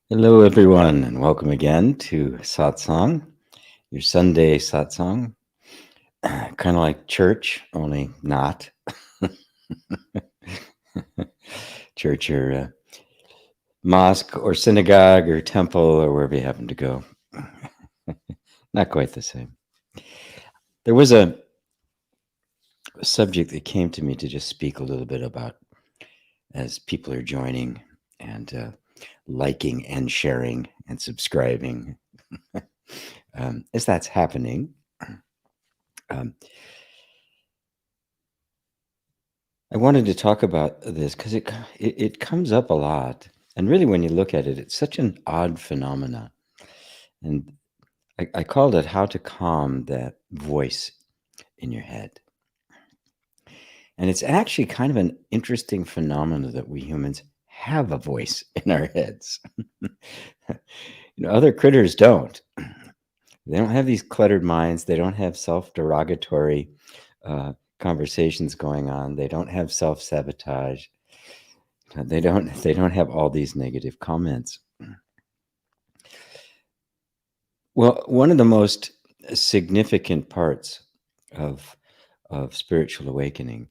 Hello, everyone, and welcome again to Satsang, your Sunday Satsang. Kind of like church, only not. Church or mosque or synagogue or temple or wherever you happen to go. Not quite the same. There was a subject that came to me to just speak a little bit about as people are joining and liking and sharing and subscribing. As that's happening, um, I wanted to talk about this because it comes up a lot, and really, when you look at it, it's such an odd phenomena. And I called it "How to Calm That Voice in Your Head." And it's actually kind of an interesting phenomenon that we humans have a voice in our heads. Other critters don't. They don't have these cluttered minds. They don't have self-derogatory conversations going on. They don't have self-sabotage. They don't have all these negative comments. Well, one of the most significant parts of spiritual awakening,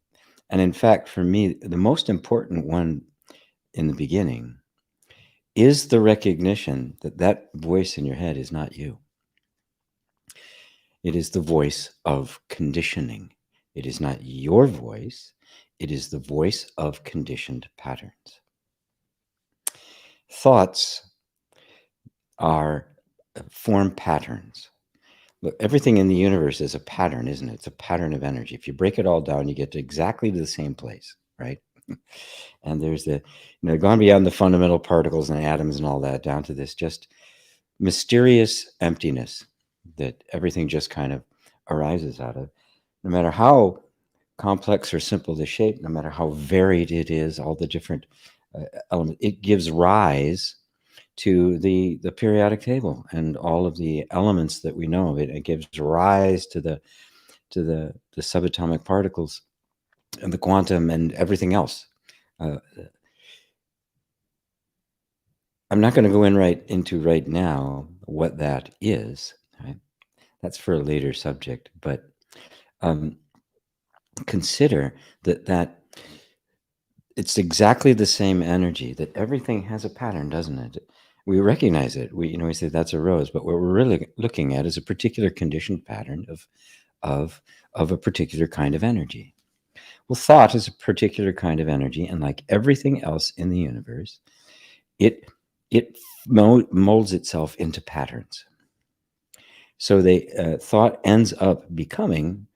and in fact, for me, the most important one in the beginning, is the recognition that that voice in your head is not you. It is the voice of conditioning. It is not your voice. It is the voice of conditioned patterns. Thoughts form patterns. Look, everything in the universe is a pattern, isn't it? It's a pattern of energy. If you break it all down, you get to exactly the same place, right? And there's gone beyond the fundamental particles and atoms and all that, down to this just mysterious emptiness that everything just kind of arises out of. No matter how complex or simple the shape, no matter how varied it is, all the different elements, it gives rise to the periodic table and all of the elements that we know of it. It gives rise to the subatomic particles and the quantum and everything else. I'm not going to go into right now what that is. Right? That's for a later subject, but consider that it's exactly the same energy, that everything has a pattern, doesn't it? We recognize it. We say that's a rose, but what we're really looking at is a particular conditioned pattern of a particular kind of energy. Well, thought is a particular kind of energy, and like everything else in the universe, it molds itself into patterns. So thought ends up becoming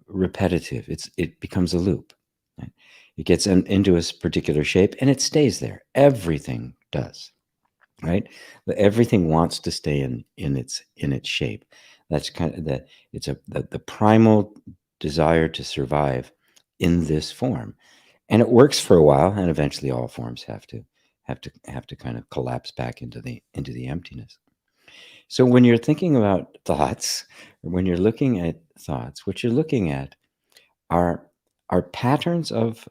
repetitive. It becomes a loop. Right? It gets into a particular shape, and it stays there. Everything does, right? Everything wants to stay in its shape. That's kind of the primal desire to survive in this form, and it works for a while, and eventually all forms have to kind of collapse back into the emptiness. So when you're thinking about thoughts, or when you're looking at thoughts, what you're looking at are patterns of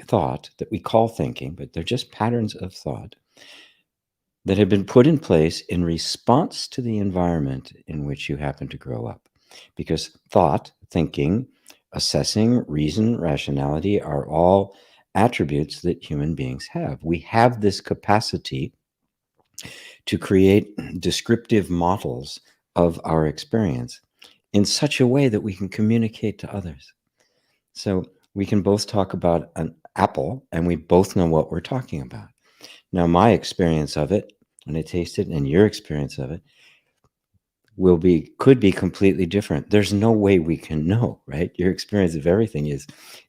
thought that we call thinking, but they're just patterns of thought that have been put in place in response to the environment in which you happen to grow up. Because thought, thinking, assessing, reason, rationality are all attributes that human beings have. We have this capacity to create descriptive models of our experience in such a way that we can communicate to others. So we can both talk about an apple and we both know what we're talking about. Now, my experience of it, when I taste it, and your experience of it could be completely different. There's no way we can know, right? Your experience of everything is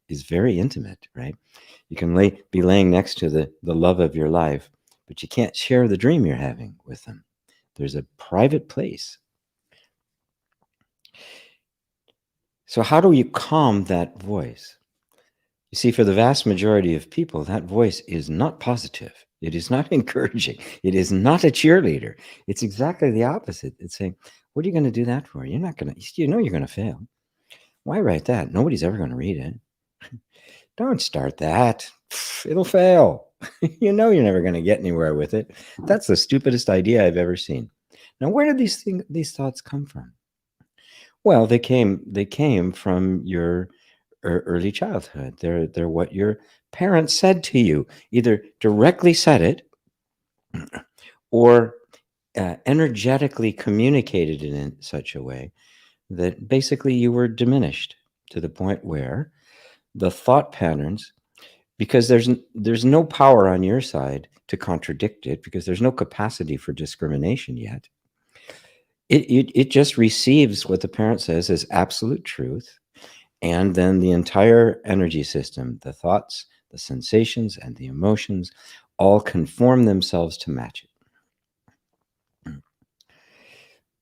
very intimate, right? You can be laying next to the love of your life, but you can't share the dream you're having with them. There's a private place. So how do you calm that voice? You see, for the vast majority of people, that voice is not positive. It is not encouraging. It is not a cheerleader. It's exactly the opposite. It's saying, what are you going to do that for? You're not going to, you're going to fail. Why write that? Nobody's ever going to read it. Don't start that. It'll fail. You know you're never going to get anywhere with it. That's the stupidest idea I've ever seen. Now, where did these thoughts come from? Well, they came from your early childhood. They're what your parents said to you, either directly said it or energetically communicated it in such a way that basically you were diminished to the point where the thought patterns, because there's no power on your side to contradict it, because there's no capacity for discrimination yet. It just receives what the parent says as absolute truth, and then the entire energy system, the thoughts, the sensations, and the emotions, all conform themselves to match it.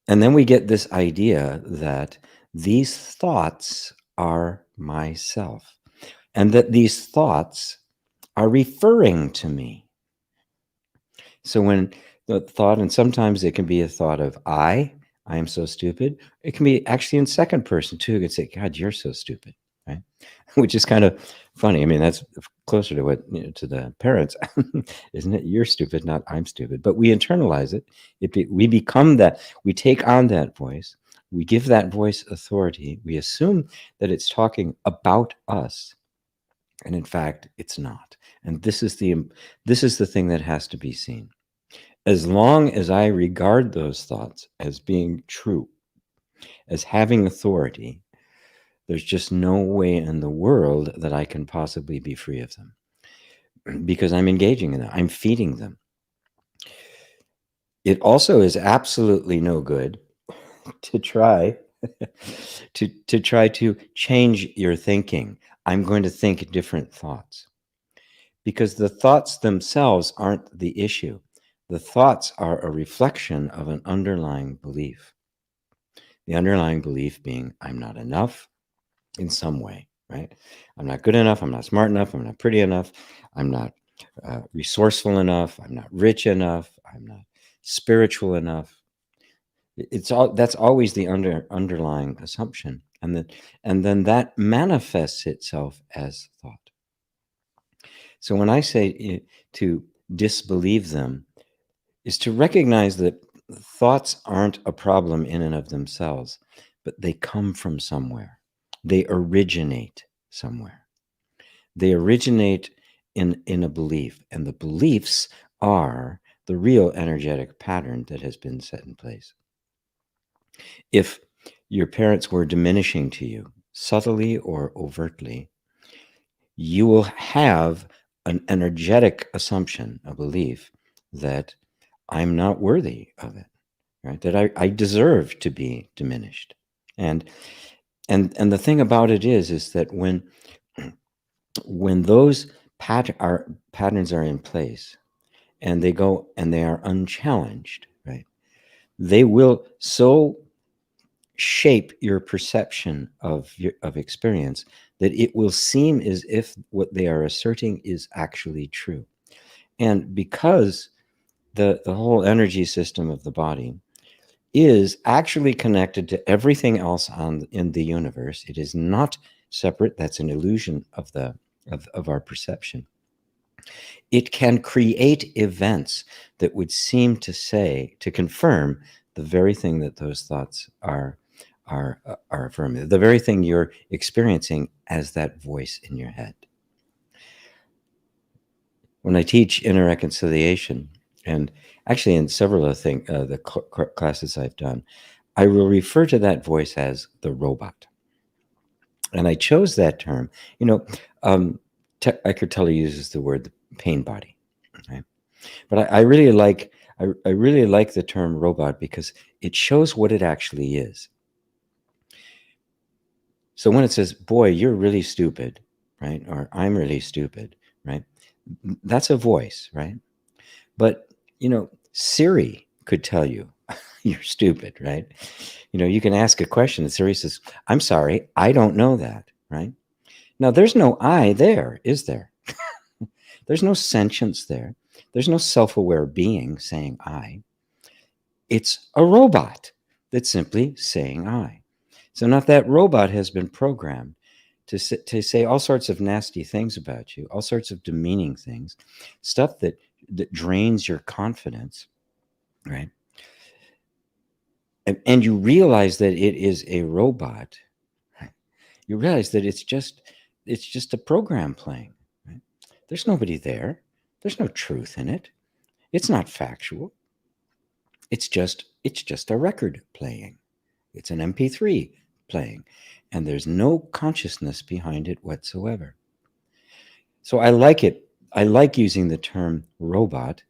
And then we get this idea that these thoughts are myself, and that these thoughts are referring to me. So when the thought, and sometimes it can be a thought of I am so stupid. It can be actually in second person too. You can say, God, you're so stupid, right? Which is kind of funny. I mean, that's closer to what, to the parents, isn't it? You're stupid, not I'm stupid. But we internalize it. We become that. We take on that voice. We give that voice authority. We assume that it's talking about us. And in fact, it's not. And this is the thing that has to be seen. As long as I regard those thoughts as being true, as having authority, there's just no way in the world that I can possibly be free of them, because I'm engaging in them. I'm feeding them. It also is absolutely no good to try to try to change your thinking. I'm going to think different thoughts, because the thoughts themselves aren't the issue. The thoughts are a reflection of an underlying belief. The underlying belief being, I'm not enough in some way, right? I'm not good enough. I'm not smart enough. I'm not pretty enough. I'm not resourceful enough. I'm not rich enough. I'm not spiritual enough. That's always the underlying assumption. And then that manifests itself as thought. So when I say to disbelieve them, is to recognize that thoughts aren't a problem in and of themselves, but they come from somewhere. They originate somewhere. They originate in a belief, and the beliefs are the real energetic pattern that has been set in place. If your parents were diminishing to you, subtly or overtly, you will have an energetic assumption, a belief that I'm not worthy of it, right? That I deserve to be diminished. And the thing about it is that when those patterns are in place and they go and they are unchallenged, right? They will so shape your perception of experience that it will seem as if what they are asserting is actually true. And because the whole energy system of the body is actually connected to everything else in the universe, it is not separate. That's an illusion of our perception. It can create events that would seem to confirm the very thing that those thoughts are affirming, the very thing you're experiencing as that voice in your head. When I teach inner reconciliation, and actually in several of the classes I've done, I will refer to that voice as the robot. And I chose that term. Eckhart Tolle uses the word pain body, right? But I really like the term robot because it shows what it actually is. So when it says, boy, you're really stupid, right? Or I'm really stupid, right? That's a voice, right? But, Siri could tell you you're stupid, right? You can ask a question and Siri says, I'm sorry, I don't know that, right? Now, there's no I there, is there? There's no sentience there. There's no self-aware being saying I. It's a robot that's simply saying I. So now that robot has been programmed to say all sorts of nasty things about you, all sorts of demeaning things, stuff that drains your confidence, right? And you realize that it is a robot. Right? You realize that it's just a program playing. Right? There's nobody there. There's no truth in it. It's not factual. It's just a record playing. It's an MP3 playing, and there's no consciousness behind it whatsoever. So I like it. I like using the term robot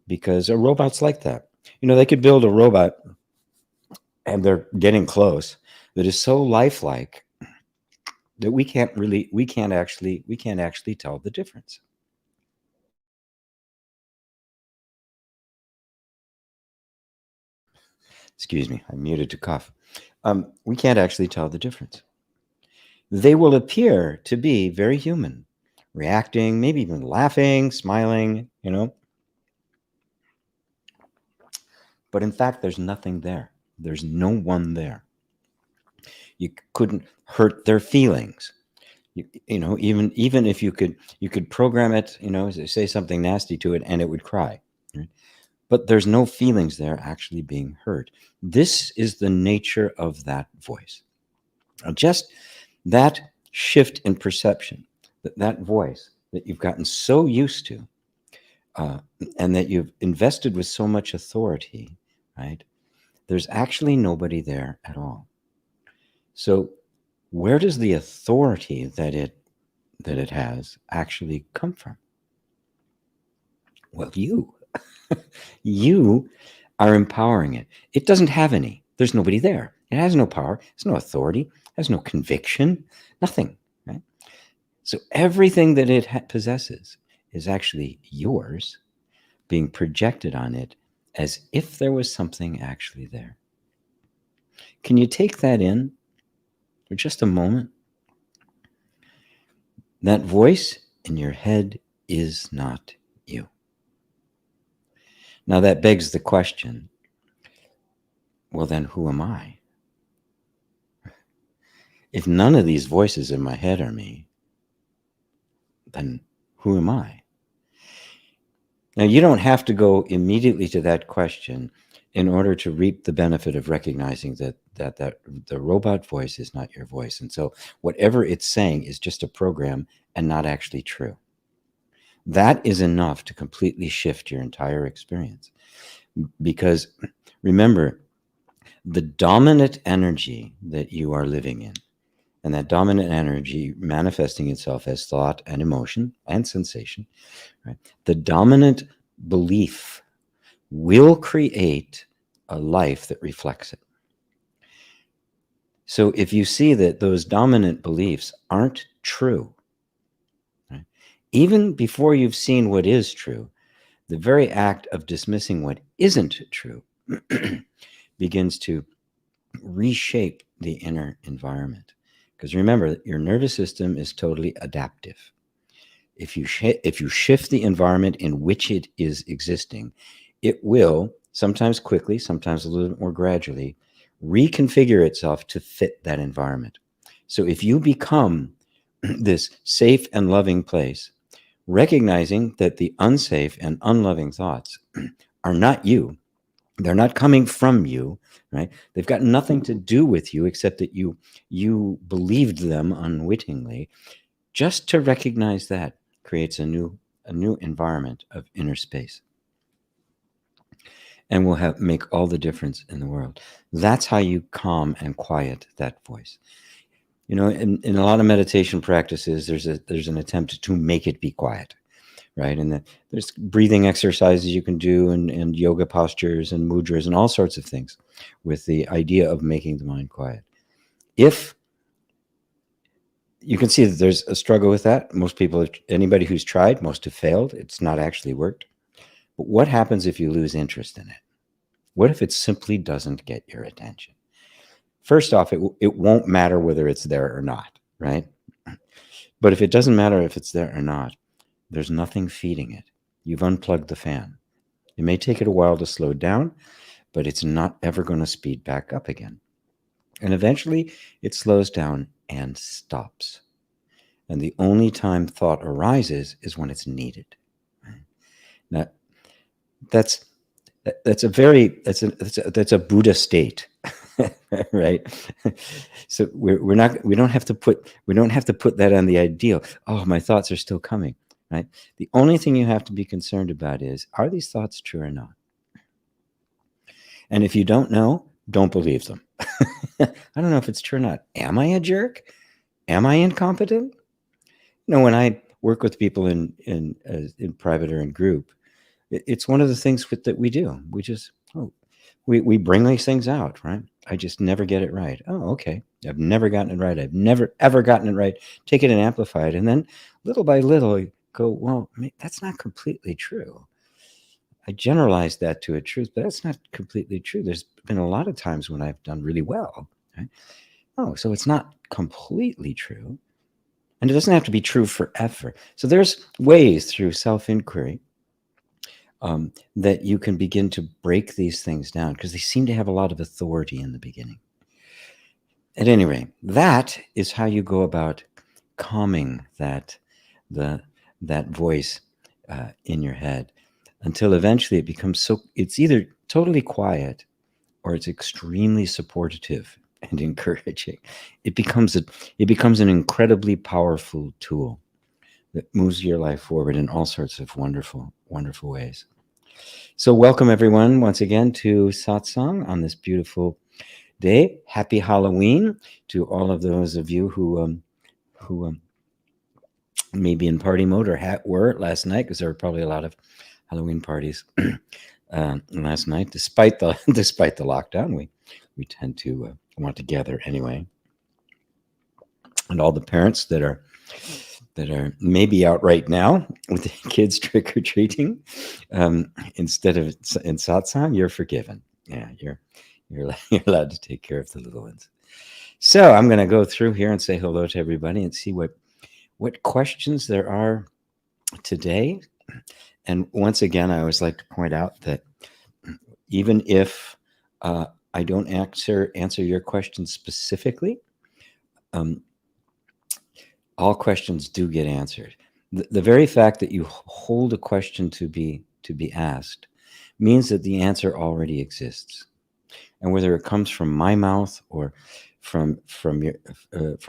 because a robot's like that. You know, they could build a robot, and they're getting close, that is so lifelike that we can't actually tell the difference. Excuse me, I muted to cough. We can't actually tell the difference. They will appear to be very human, reacting, maybe even laughing, smiling, you know. But in fact, there's nothing there. There's no one there. You couldn't hurt their feelings. You know, even if you could program it, you know, say something nasty to it and it would cry. Right? But there's no feelings there actually being heard. This is the nature of that voice. Just that shift in perception, that voice that you've gotten so used to, and that you've invested with so much authority, right? There's actually nobody there at all. So where does the authority that it has actually come from? Well, you. You are empowering it. It doesn't have any. There's nobody there. It has no power. It's no authority. It has no conviction. Nothing. Right? So everything that it possesses is actually yours, being projected on it as if there was something actually there. Can you take that in for just a moment? That voice in your head is not you. Now that begs the question, well, then who am I? If none of these voices in my head are me, then who am I? Now, you don't have to go immediately to that question in order to reap the benefit of recognizing that the robot voice is not your voice. And so whatever it's saying is just a program and not actually true. That is enough to completely shift your entire experience. Because remember, the dominant energy that you are living in, and that dominant energy manifesting itself as thought and emotion and sensation, right? The dominant belief will create a life that reflects it. So if you see that those dominant beliefs aren't true, right? Even before you've seen what is true, the very act of dismissing what isn't true begins to reshape the inner environment. Because remember, your nervous system is totally adaptive. If you shift the environment in which it is existing, it will, sometimes quickly, sometimes a little bit more gradually, reconfigure itself to fit that environment. So if you become this safe and loving place, recognizing that the unsafe and unloving thoughts are not you, they're not coming from you, right? They've got nothing to do with you except that you believed them unwittingly. Just to recognize that creates a new environment of inner space, and will make all the difference in the world. That's how you calm and quiet that voice. You know, in a lot of meditation practices, there's an attempt to make it be quiet, right? And there's breathing exercises you can do, and yoga postures and mudras and all sorts of things with the idea of making the mind quiet. If you can see that there's a struggle with that. Most people, anybody who's tried, most have failed. It's not actually worked. But what happens if you lose interest in it? What if it simply doesn't get your attention? First off, it won't matter whether it's there or not, right? But if it doesn't matter if it's there or not, there's nothing feeding it. You've unplugged the fan. It may take it a while to slow down, but it's not ever going to speed back up again. And eventually it slows down and stops. And the only time thought arises is when it's needed. Right? Now, that's a Buddha state, right? So we don't have to put that on the ideal. Oh, my thoughts are still coming, right? The only thing you have to be concerned about is, are these thoughts true or not? And if you don't know, don't believe them. I don't know if it's true or not. Am I a jerk? Am I incompetent? When I work with people in private or in group, it's one of the things that we do. We just we bring these things out, right? I just never get it right. Oh, okay. I've never gotten it right. I've never ever gotten it right. Take it and amplify it, and then little by little, you go, well, that's not completely true. I generalized that to a truth, but that's not completely true. There's been a lot of times when I've done really well. Right? Oh, so it's not completely true. And it doesn't have to be true forever. So there's ways through self-inquiry that you can begin to break these things down, because they seem to have a lot of authority in the beginning. At any rate, that is how you go about calming that voice in your head, until eventually it becomes it's either totally quiet or it's extremely supportive and encouraging. It becomes an incredibly powerful tool that moves your life forward in all sorts of wonderful, wonderful ways. So welcome everyone once again to Satsang on this beautiful day. Happy Halloween to all of those of you who may be in party mode or were last night, because there were probably a lot of Halloween parties last night. Despite the lockdown, we tend to want to gather anyway. And all the parents that are maybe out right now with the kids trick-or-treating instead of in satsang, you're forgiven. Yeah, you're allowed to take care of the little ones. So I'm going to go through here and say hello to everybody and see what questions there are today. And once again, I always like to point out that even if I don't answer your questions specifically, all questions do get answered. The very fact that you hold a question to be asked means that the answer already exists. And whether it comes from my mouth or from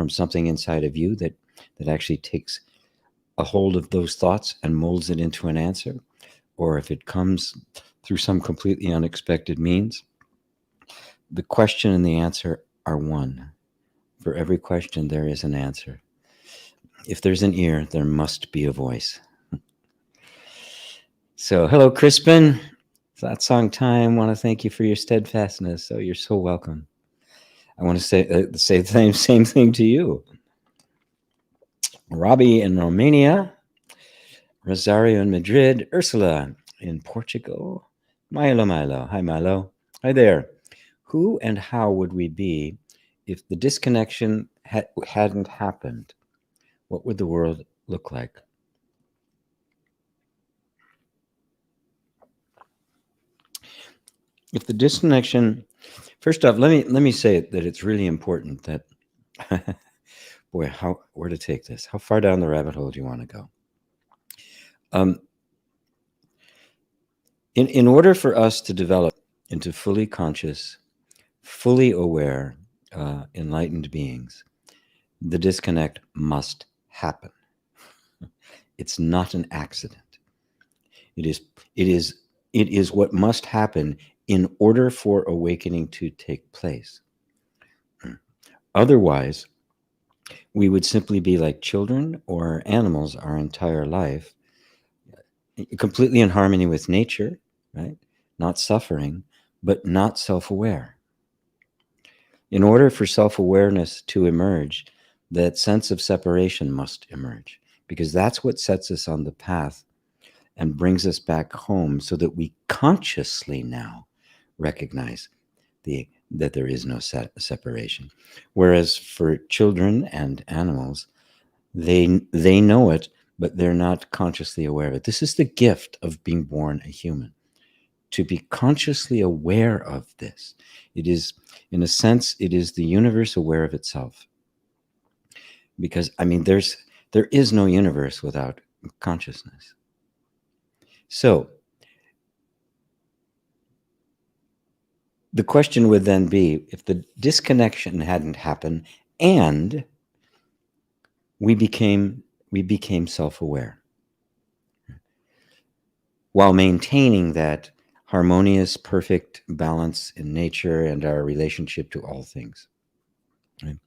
something inside of you that actually takes a hold of those thoughts and molds it into an answer, or if it comes through some completely unexpected means, the question and the answer are one. For every question, there is an answer. If there's an ear, there must be a voice. So, hello, Crispin. Satsang time. Want to thank you for your steadfastness. So you're so welcome. I want to say the same thing to you. Robbie in Romania, Rosario in Madrid, Ursula in Portugal, Milo. Hi, Milo. Hi there. Who and how would we be if the disconnection hadn't happened? What would the world look like? If the disconnection, first off, let me say that it's really important that, boy, where to take this? How far down the rabbit hole do you want to go? In order for us to develop into fully conscious, fully aware, enlightened beings, the disconnect must happen. It's not an accident. It is what must happen in order for awakening to take place. Otherwise, we would simply be like children or animals our entire life, completely in harmony with nature, right? Not suffering, but not self-aware. In order for self-awareness to emerge, that sense of separation must emerge, because that's what sets us on the path and brings us back home, so that we consciously now recognize that there is no separation. Whereas for children and animals, they know it, but they're not consciously aware of it. This is the gift of being born a human, to be consciously aware of this. It is, in a sense, it is the universe aware of itself. Because, I mean, there's There is no universe without consciousness. So the question would then be, if the disconnection hadn't happened and we became self-aware while maintaining that harmonious, perfect balance in nature and our relationship to all things, right?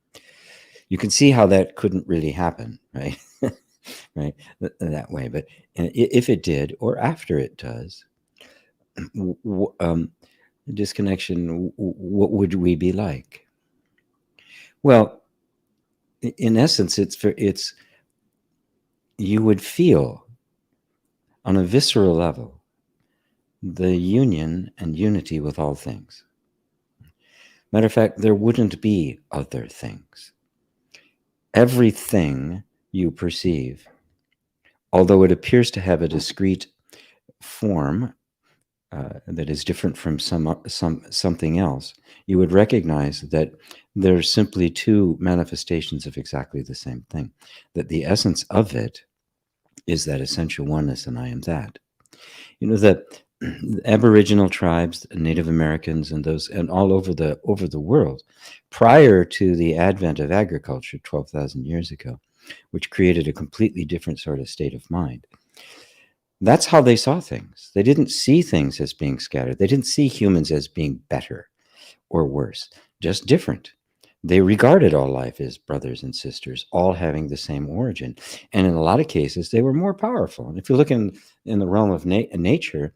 You can see how that couldn't really happen, right? Right, that way. But if it did, or after it does, disconnection, what would we be like? Well, in essence, it's you would feel on a visceral level the union and unity with all things. Matter of fact, there wouldn't be other things. Everything you perceive, although it appears to have a discrete form that is different from something else, you would recognize that there's simply two manifestations of exactly the same thing, that the essence of it is that essential oneness, and I am that. You know, that Aboriginal tribes, Native Americans, and those, and all over the world, prior to the advent of agriculture 12,000 years ago, which created a completely different sort of state of mind, that's how they saw things. They didn't see things as being scattered. They didn't see humans as being better or worse, just different. They regarded all life as brothers and sisters, all having the same origin. And in a lot of cases, they were more powerful. And if you look in the realm of nature,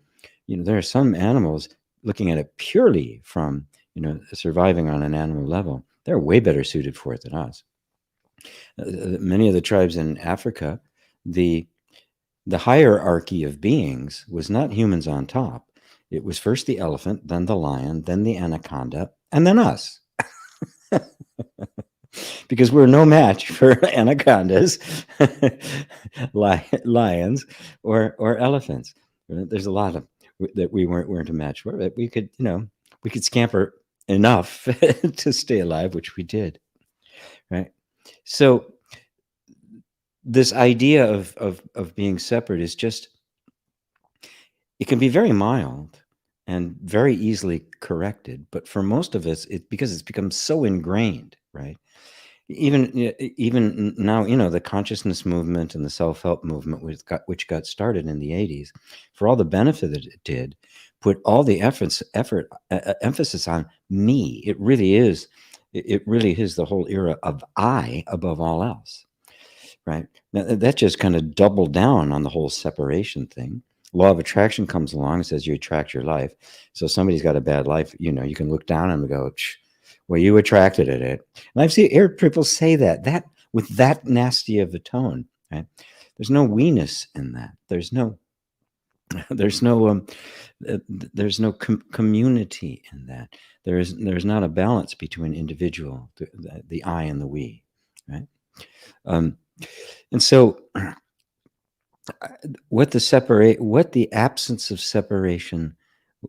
you know, there are some animals, looking at it purely from, you know, surviving on an animal level, they're way better suited for it than us. Many of the tribes in Africa, the hierarchy of beings was not humans on top. It was first the elephant, then the lion, then the anaconda, and then us. Because we're no match for anacondas, lions, or elephants. There's a lot of that we weren't a match for, but we could, you know, we could scamper enough to stay alive, which we did, right? So this idea of being separate is just, it can be very mild and very easily corrected, but for most of us, because it's become so ingrained, right? Even now, you know, the consciousness movement and the self-help movement, which got started in the 80s, for all the benefit that it did, put all the emphasis on me. It really is the whole era of I above all else, right? Now, that just kind of doubled down on the whole separation thing. Law of attraction comes along and says you attract your life. So somebody's got a bad life, you know, you can look down and go, well, you attracted it. And I've seen people say that with that nasty of a tone, right? There's no we-ness in that. There's no community in that. There's not a balance between individual, the I and the we, right? And so what the absence of separation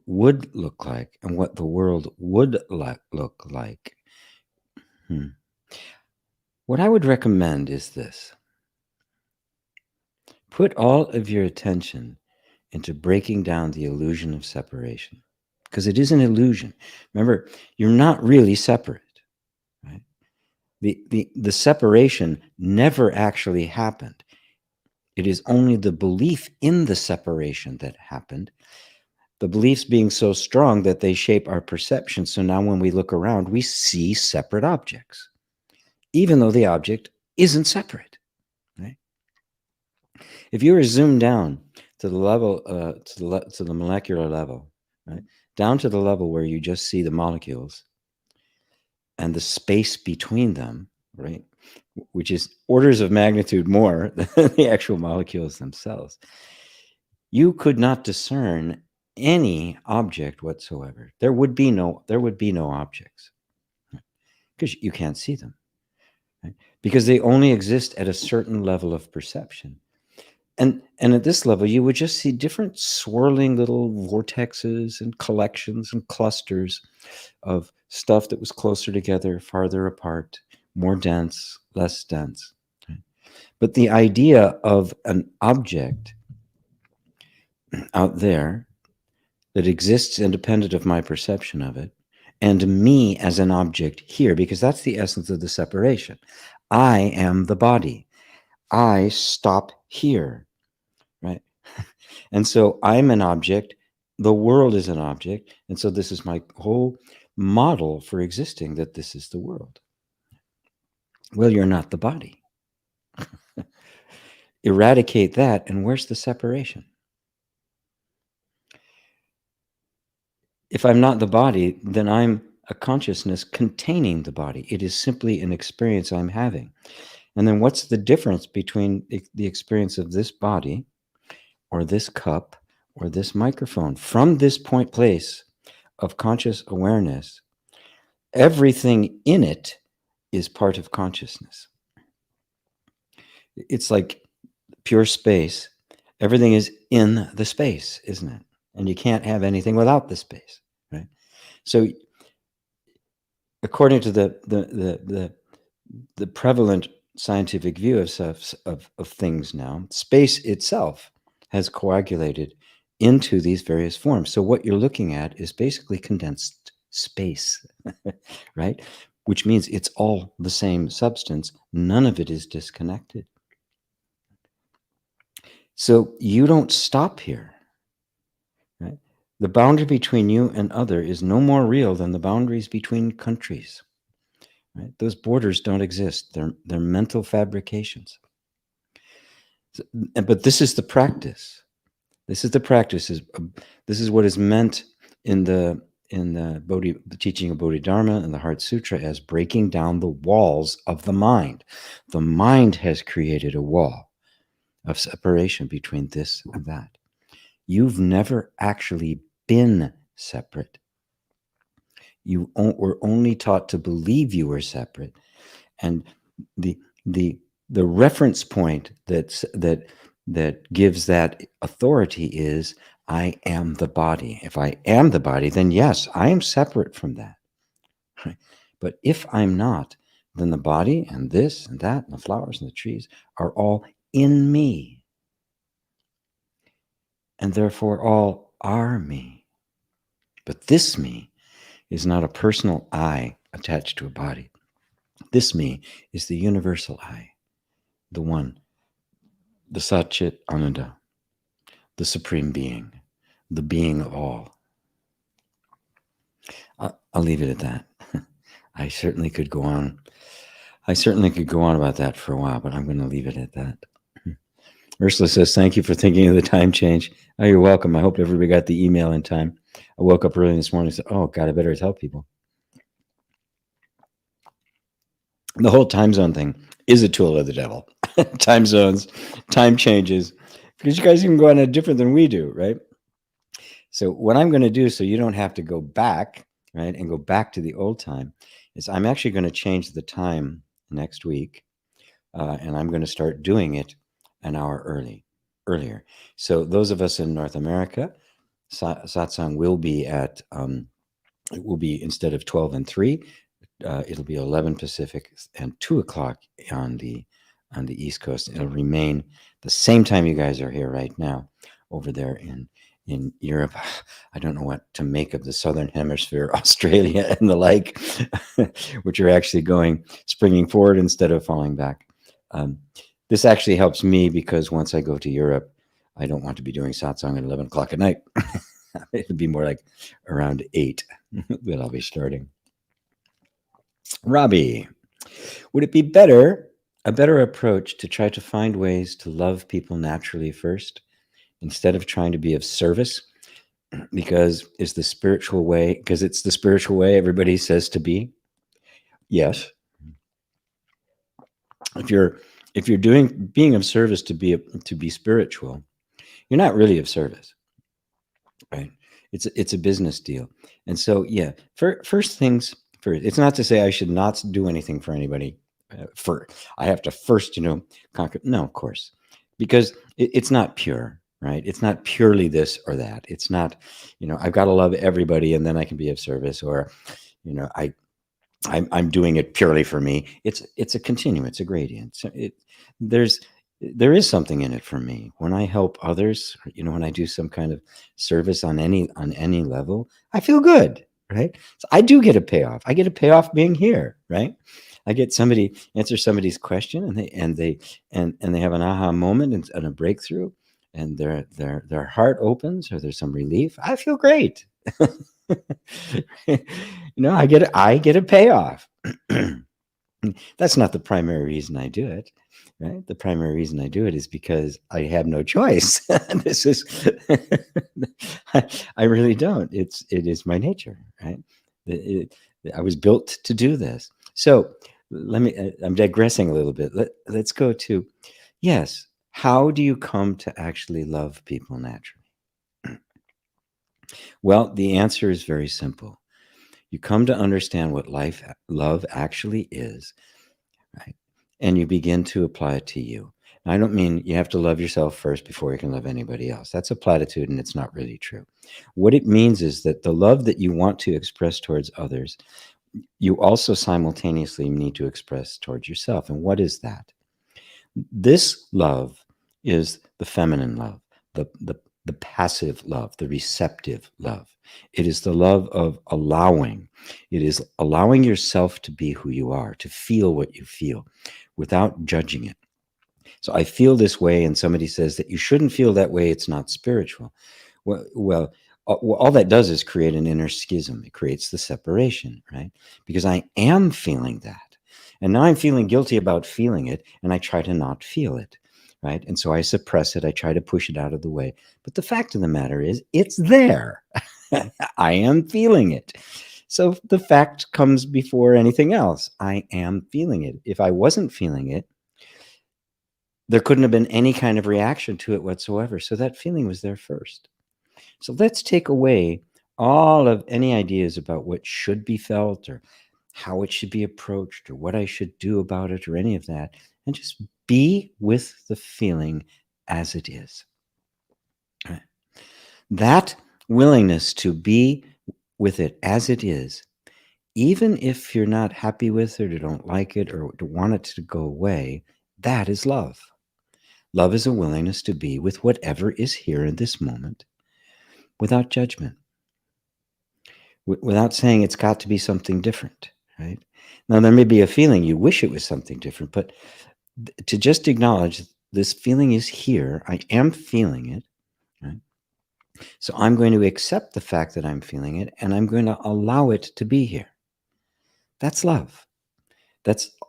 would look like, and what the world would look like. What I would recommend is this. Put all of your attention into breaking down the illusion of separation, because it is an illusion. Remember, you're not really separate, right? The separation never actually happened. It is only the belief in the separation that happened. The beliefs being so strong that they shape our perception. So now when we look around, we see separate objects, even though the object isn't separate, right? If you were zoomed down to the level, to the molecular level, right, down to the level where you just see the molecules and the space between them, right, which is orders of magnitude more than the actual molecules themselves, you could not discern any object whatsoever. There would be no objects, because you can't see them, right? Because they only exist at a certain level of perception. And at this level, you would just see different swirling little vortexes and collections and clusters of stuff that was closer together, farther apart, more dense, less dense. But the idea of an object out there that exists independent of my perception of it, and me as an object here, because that's the essence of the separation. I am the body. I stop here, right? And so I'm an object. The world is an object. And so this is my whole model for existing, that this is the world. Well, you're not the body. Eradicate that, and where's the separation? If I'm not the body, then I'm a consciousness containing the body. It is simply an experience I'm having. And then what's the difference between the experience of this body or this cup or this microphone? From this point place of conscious awareness, everything in it is part of consciousness. It's like pure space. Everything is in the space, isn't it? And you can't have anything without the space, right? So according to the prevalent scientific view of things now, space itself has coagulated into these various forms. So what you're looking at is basically condensed space, right? Which means it's all the same substance. None of it is disconnected. So you don't stop here, right? The boundary between you and other is no more real than the boundaries between countries, right? Those borders don't exist. They're mental fabrications. So, but this is the practice. This is the practice. This is what is meant in the teaching of Bodhidharma and the Heart Sutra as breaking down the walls of the mind. The mind has created a wall of separation between this and that. You've never actually been separate. You were only taught to believe you were separate, and the reference point that gives that authority is I am the body. If I am the body, then yes, I am separate from that. Right? But if I'm not, then the body and this and that and the flowers and the trees are all in me, and therefore all are me. But this me is not a personal I attached to a body. This me is the universal I, the one, the Sat Chit Ananda, the supreme being, the being of all. I'll leave it at that. I certainly could go on. About that for a while, but I'm going to leave it at that. Ursula says, thank you for thinking of the time change. Oh, you're welcome. I hope everybody got the email in time. I woke up early this morning and said, oh, God, I better tell people. The whole time zone thing is a tool of the devil. Time zones, time changes, because you guys even go on a different than we do, right? So what I'm going to do, so you don't have to go back, right, and go back to the old time, is I'm actually going to change the time next week, and I'm going to start doing it an hour earlier. So those of us in North America, Satsang will be at, it will be instead of 12 and 3, it'll be 11 Pacific and 2 o'clock on the East Coast. It'll remain the same time you guys are here right now over there in Europe. I don't know what to make of the Southern Hemisphere, Australia and the like, which are actually springing forward instead of falling back. This actually helps me because once I go to Europe, I don't want to be doing satsang at 11 o'clock at night. It'll be more like around 8 that I'll be starting. Robbie, would it be a better approach to try to find ways to love people naturally first instead of trying to be of service? Because it's the spiritual way everybody says to be. Yes. If you're being of service to be spiritual, you're not really of service, right? It's a business deal. And so, yeah, first things first. It's not to say I should not do anything for anybody. I have to first, conquer. No, of course, because it's not pure, right? It's not purely this or that. It's not, I've got to love everybody and then I can be of service, or, I'm doing it purely for me. It's a continuum. It's a gradient. So there is something in it for me when I help others. When I do some kind of service on any level, I feel good, right? So I do get a payoff. I get a payoff being here, right? I get somebody answer somebody's question, and they have an aha moment and a breakthrough, and their heart opens, or there's some relief. I feel great. I get a payoff. That's not the primary reason I do it, right? The primary reason I do it is because I have no choice. This is, I really don't. It is my nature, right? I was built to do this. So I'm digressing a little bit. Let's go to, yes, how do you come to actually love people naturally? Well, the answer is very simple. You come to understand what love actually is, right? And you begin to apply it to you. Now, I don't mean you have to love yourself first before you can love anybody else. That's a platitude, and it's not really true. What it means is that the love that you want to express towards others, you also simultaneously need to express towards yourself. And what is that? This love is the feminine love, the passive love, the receptive love. It is the love of allowing. It is allowing yourself to be who you are, to feel what you feel without judging it. So I feel this way, and somebody says that you shouldn't feel that way, it's not spiritual. Well, all that does is create an inner schism. It creates the separation, right? Because I am feeling that. And now I'm feeling guilty about feeling it, and I try to not feel it, right? And so I suppress it. I try to push it out of the way. But the fact of the matter is, it's there. I am feeling it. So the fact comes before anything else. I am feeling it. If I wasn't feeling it, there couldn't have been any kind of reaction to it whatsoever. So that feeling was there first. So let's take away all of any ideas about what should be felt or how it should be approached or what I should do about it or any of that, and just be with the feeling as it is. Right? That willingness to be with it as it is, even if you're not happy with it or don't like it or want it to go away, that is love. Love is a willingness to be with whatever is here in this moment without judgment, without saying it's got to be something different, right? Now, there may be a feeling you wish it was something different, but to just acknowledge this feeling is here, I am feeling it, right? So I'm going to accept the fact that I'm feeling it, and I'm going to allow it to be here. That's love.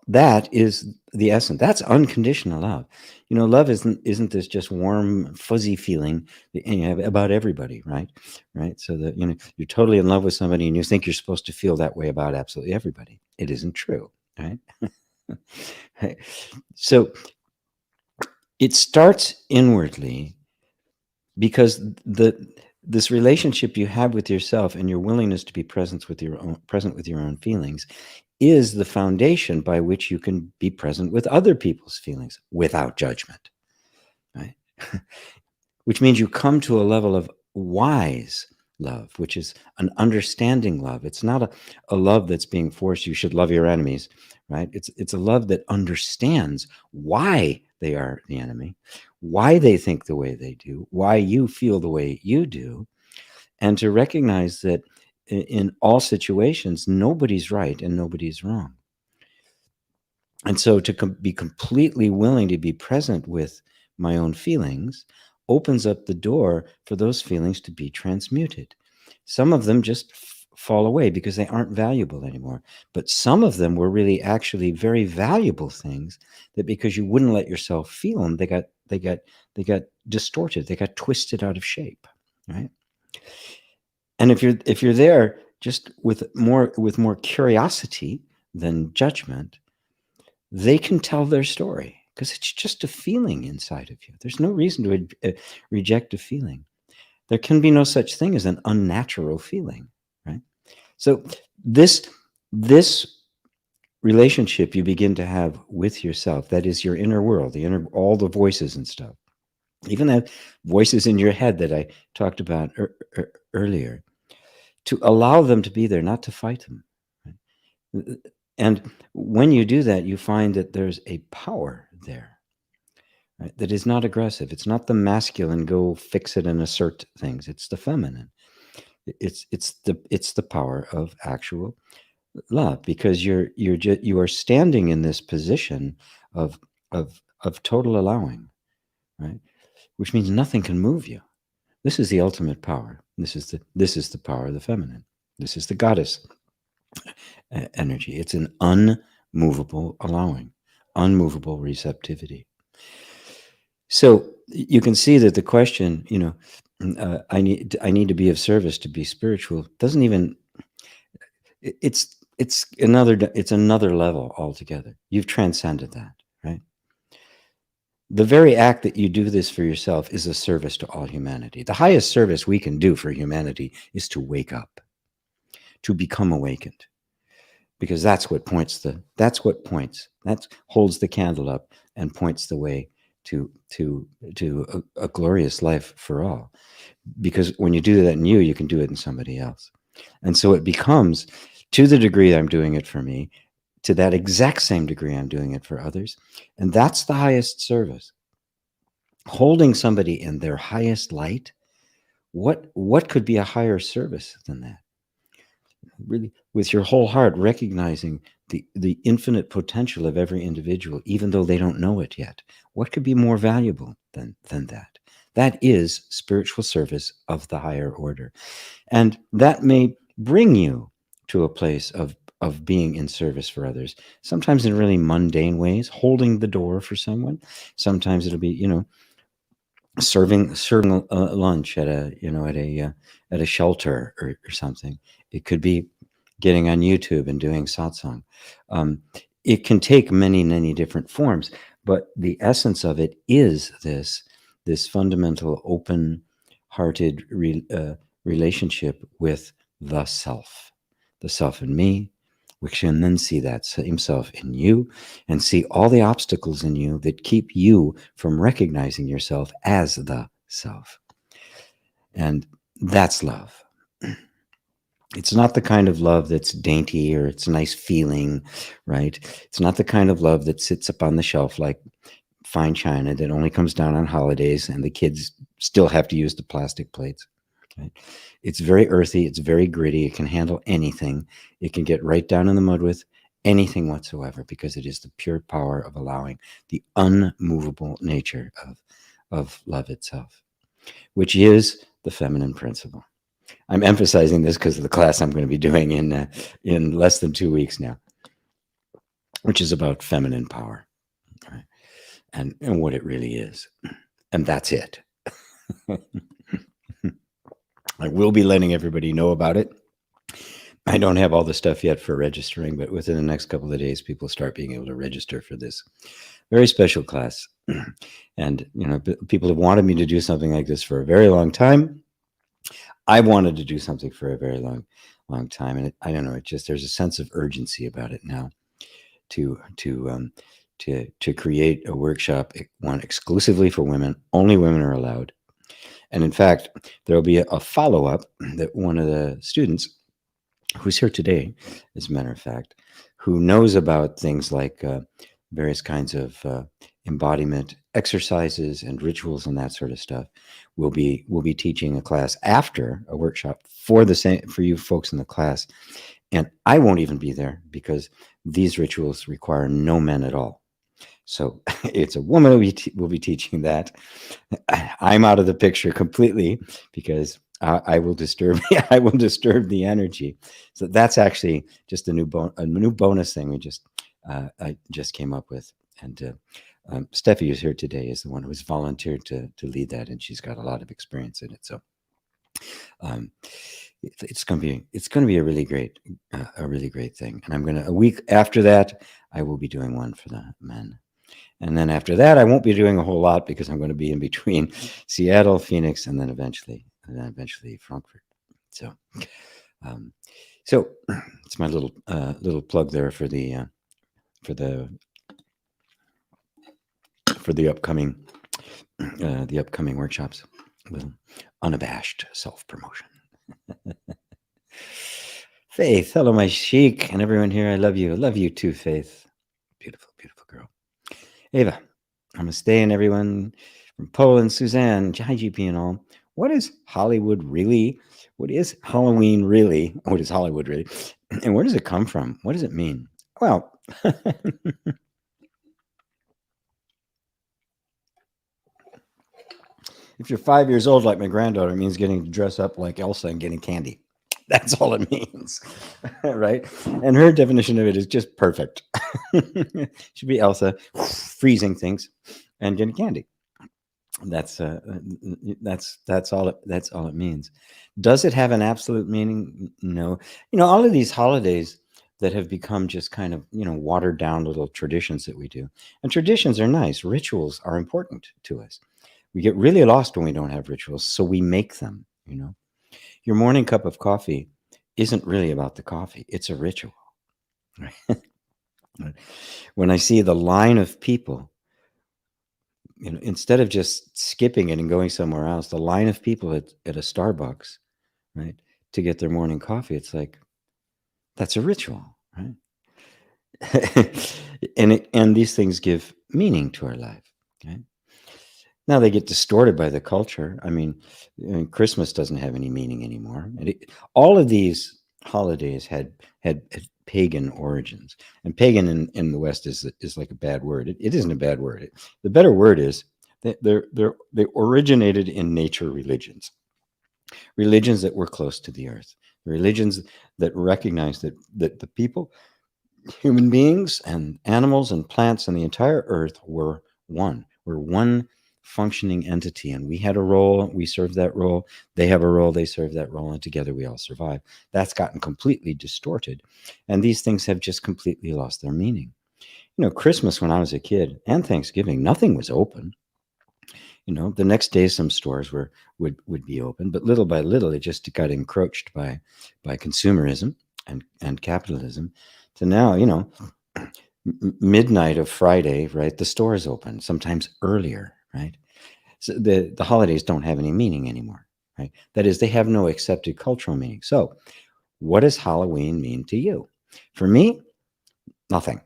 That is the essence. That's unconditional love. Love isn't this just warm, fuzzy feeling that you have about everybody, right? Right. So that you're totally in love with somebody and you think you're supposed to feel that way about absolutely everybody. It isn't true, right? Right. So it starts inwardly because this relationship you have with yourself and your willingness to be present with your own feelings is the foundation by which you can be present with other people's feelings without judgment, right? Which means you come to a level of wise love, which is an understanding love. It's not a love that's being forced. You should love your enemies, right? It's a love that understands why they are the enemy, why they think the way they do, why you feel the way you do, and to recognize that in all situations, nobody's right and nobody's wrong. And so to be completely willing to be present with my own feelings opens up the door for those feelings to be transmuted. Some of them just fall away because they aren't valuable anymore. But some of them were really actually very valuable things that because you wouldn't let yourself feel them, they got distorted, they got twisted out of shape, right? And if you're there just with more curiosity than judgment, they can tell their story because it's just a feeling inside of you. There's no reason to reject a feeling. There can be no such thing as an unnatural feeling, right? So this relationship you begin to have with yourself, that is your inner world, all the voices and stuff, even the voices in your head that I talked about earlier, to allow them to be there, not to fight them. Right? And when you do that, you find that there's a power there, right, that is not aggressive. It's not the masculine go fix it and assert things. It's the feminine. It's the power of actual love, because you are standing in this position of total allowing, right? Which means nothing can move you. This is the ultimate power. This is the power of the feminine. This is the goddess energy. It's an unmovable allowing, unmovable receptivity. So you can see that the question, I need to be of service to be spiritual, doesn't even. It's another level altogether. You've transcended that, right? The very act that you do this for yourself is a service to all humanity. The highest service we can do for humanity is to wake up, to become awakened, because that holds the candle up and points the way to a glorious life for all. Because when you do that in you, you can do it in somebody else. And so it becomes, to the degree I'm doing it for me, to that exact same degree I'm doing it for others. And that's the highest service. Holding somebody in their highest light, what could be a higher service than that? Really, with your whole heart, recognizing the infinite potential of every individual, even though they don't know it yet. What could be more valuable than that? That is spiritual service of the higher order. And that may bring you to a place of being in service for others, sometimes in really mundane ways, holding the door for someone. Sometimes it'll be, serving lunch at a shelter or something. It could be getting on YouTube and doing satsang. It can take many different forms, but the essence of it is this fundamental open-hearted relationship with the self in me, which can then see that same self in you and see all the obstacles in you that keep you from recognizing yourself as the self. And that's love. It's not the kind of love that's dainty or it's a nice feeling, right? It's not the kind of love that sits up on the shelf like fine china that only comes down on holidays and the kids still have to use the plastic plates. Right? It's very earthy. It's very gritty. It can handle anything. It can get right down in the mud with anything whatsoever, because it is the pure power of allowing, the unmovable nature of love itself, which is the feminine principle. I'm emphasizing this because of the class I'm going to be doing in less than 2 weeks now, which is about feminine power, right? and what it really is. And that's it. I will be letting everybody know about it. I don't have all the stuff yet for registering, but within the next couple of days, people start being able to register for this very special class. And, people have wanted me to do something like this for a very long time. I wanted to do something for a very long time. And I don't know, there's a sense of urgency about it now to create a workshop, one exclusively for women. Only women are allowed. And in fact, there'll be a follow-up that one of the students who's here today, as a matter of fact, who knows about things like various kinds of embodiment exercises and rituals and that sort of stuff, will be teaching a class after a workshop for you folks in the class. And I won't even be there because these rituals require no men at all. So it's a woman who will be teaching that. I'm out of the picture completely because I will disturb the energy. So that's actually just a new bonus thing I just came up with. And Steffi, who's here today, is the one who has volunteered to lead that, and she's got a lot of experience in it. So it's going to be a really great thing. And a week after that, I will be doing one for the men. And then after that, I won't be doing a whole lot because I'm going to be in between Seattle, Phoenix, and then eventually Frankfurt. So, it's my little plug there for the upcoming workshops. A little unabashed self-promotion. Faith, hello, my chic, and everyone here. I love you. I love you too, Faith. Beautiful, beautiful girl. Ava, namaste, and everyone from Poland. Suzanne, hi, GP and all. What is Hollywood really? What is Halloween really? What is Hollywood really? And where does it come from? What does it mean? Well, if you're 5 years old like my granddaughter, it means getting to dress up like Elsa and getting candy. That's all it means, right? And her definition of it is just perfect. Should be Elsa freezing things and getting candy. That's all it means. Does it have an absolute meaning? No. All of these holidays that have become just kind of watered down little traditions that we do, and traditions are nice. Rituals are important to us. We get really lost when we don't have rituals, so we make them. Your morning cup of coffee isn't really about the coffee. It's a ritual. Right? When I see the line of people, instead of just skipping it and going somewhere else, the line of people at a Starbucks, right, to get their morning coffee, it's like, that's a ritual, right? and these things give meaning to our life, right? Now they get distorted by the culture. I mean, Christmas doesn't have any meaning anymore. And all of these holidays had pagan origins, and pagan in the West is like a bad word. It isn't a bad word. The better word is that they originated in nature religions that were close to the earth, religions that recognized that the people, human beings and animals and plants and the entire earth were one. We're one functioning entity, and we had a role, we served that role, they have a role, they serve that role, and together we all survive. That's gotten completely distorted, and these things have just completely lost their meaning. Christmas when I was a kid and Thanksgiving, nothing was open. The next day some stores would be open, but little by little it just got encroached by consumerism and capitalism, to now, midnight of Friday, right, the store is open, sometimes earlier, right? So the holidays don't have any meaning anymore, right? That is, they have no accepted cultural meaning. So what does Halloween mean to you? For me, nothing.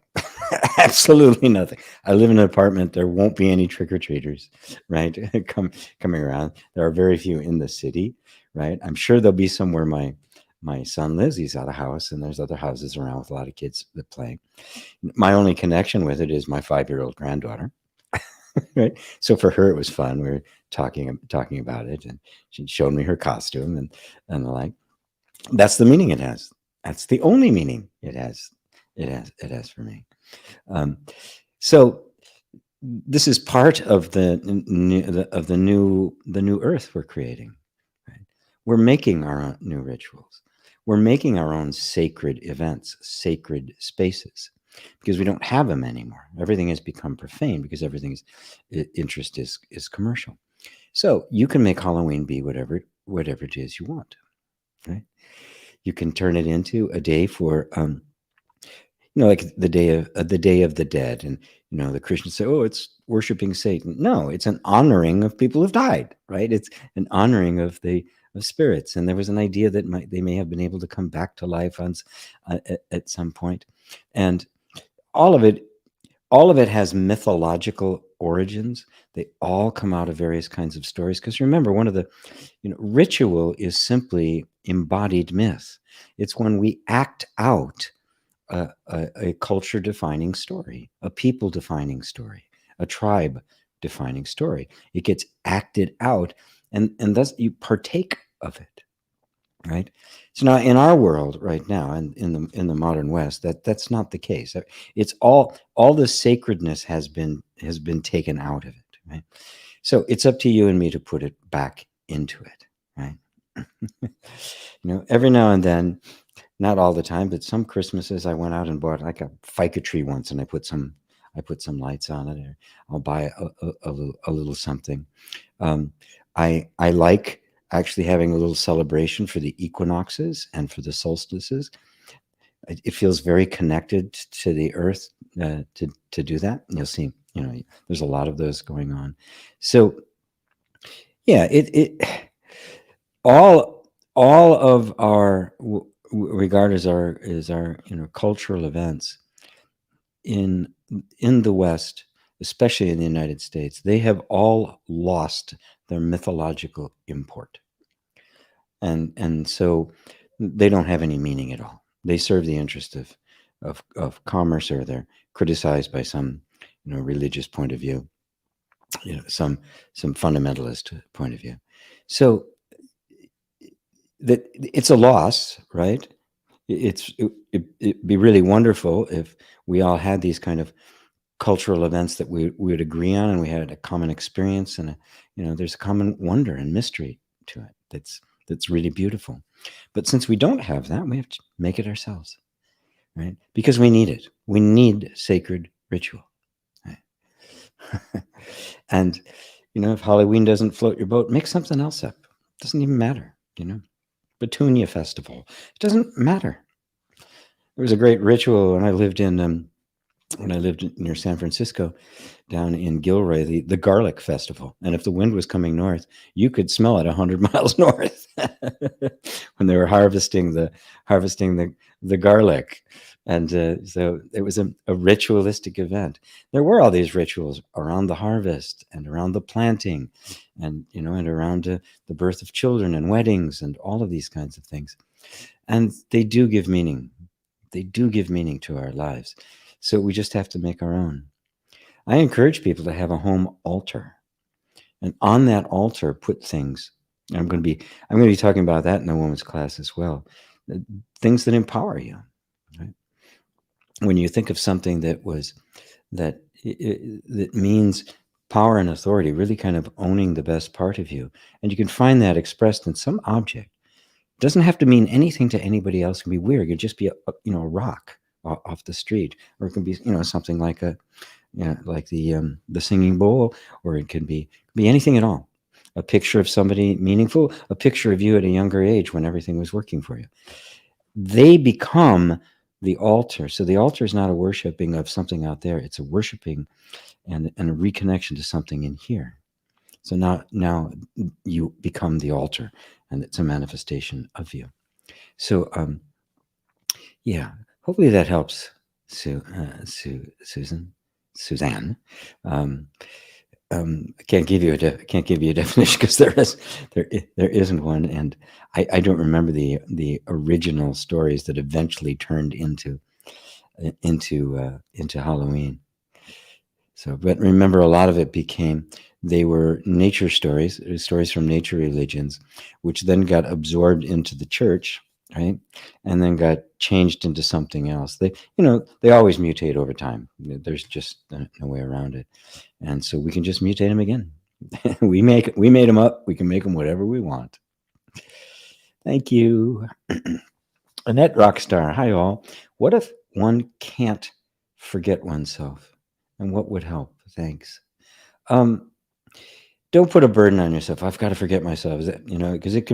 Absolutely nothing. I live in an apartment. There won't be any trick-or-treaters, right? Coming around. There are very few in the city, right? I'm sure there'll be somewhere my son lives. He's got a house, and there's other houses around with a lot of kids that play. My only connection with it is my 5-year-old granddaughter. Right. So for her, it was fun. We were talking about it, and she showed me her costume and the like. That's the meaning it has. That's the only meaning it has. It has for me. So this is part of the new earth we're creating. Right? We're making our own new rituals. We're making our own sacred events, sacred spaces, because we don't have them anymore. Everything has become profane because everything's interest is commercial. So you can make Halloween be whatever it is you want. Right? You can turn it into a day for like the day of the dead, and the Christians say, oh, it's worshiping Satan. No, it's an honoring of people who've died, right? It's an honoring of spirits, and there was an idea that they may have been able to come back to life at some point, and all of it has mythological origins. They all come out of various kinds of stories, because remember, one of the ritual is simply embodied myth. It's when we act out a culture defining story, a people defining story, a tribe defining story. It gets acted out, and thus you partake of it, right? So now in our world right now, and in the modern West, that's not the case. It's all the sacredness has been taken out of it, right? So it's up to you and me to put it back into it, right? Every now and then, not all the time, but some Christmases I went out and bought like a ficus tree once, and I put some lights on it, or I'll buy a little something. I like actually having a little celebration for the equinoxes and for the solstices. It feels very connected to the earth to do that. And you'll see, there's a lot of those going on. So yeah, all of our regard as our cultural events in the West, especially in the United States, they have all lost their mythological import, and so they don't have any meaning at all. They serve the interest of commerce, or they're criticized by some religious point of view, some fundamentalist point of view. So that it's a loss, right? It'd be really wonderful if we all had these kind of cultural events that we would agree on, and we had a common experience, and there's a common wonder and mystery to it that's really beautiful. But since we don't have that, we have to make it ourselves, right? Because we need it. We need sacred ritual, right? And if Halloween doesn't float your boat, make something else up. It doesn't even matter. Petunia Festival. It doesn't matter. There was a great ritual when I lived near San Francisco, down in Gilroy, the Garlic Festival. And if the wind was coming north, you could smell it 100 miles north when they were harvesting the garlic. And so it was a ritualistic event. There were all these rituals around the harvest and around the planting, and and around the birth of children and weddings and all of these kinds of things. And they do give meaning. They do give meaning to our lives. So we just have to make our own. I encourage people to have a home altar, and on that altar put things. And I'm going to be talking about that in the women's class as well. Things that empower you. Right? When you think of something that means power and authority, really kind of owning the best part of you, and you can find that expressed in some object. It doesn't have to mean anything to anybody else. It can be weird. It could just be a rock off the street, or it can be something like like the singing bowl, or it can be anything at all. A picture of somebody meaningful, a picture of you at a younger age when everything was working for you. They become the altar. So the altar is not a worshiping of something out there. It's a worshiping and a reconnection to something in here. So now you become the altar, and it's a manifestation of you. So yeah, hopefully that helps, Suzanne. I can't give you a definition because there isn't one, and I don't remember the original stories that eventually turned into Halloween. So, but remember, a lot of it they were nature stories from nature religions, which then got absorbed into the church, right? And then got changed into something else. They always mutate over time. There's just no way around it. And so we can just mutate them again. we made them up. We can make them whatever we want. Thank you. Annette Rockstar. Hi, all. What if one can't forget oneself? And what would help? Thanks. Don't put a burden on yourself. I've got to forget myself. Because it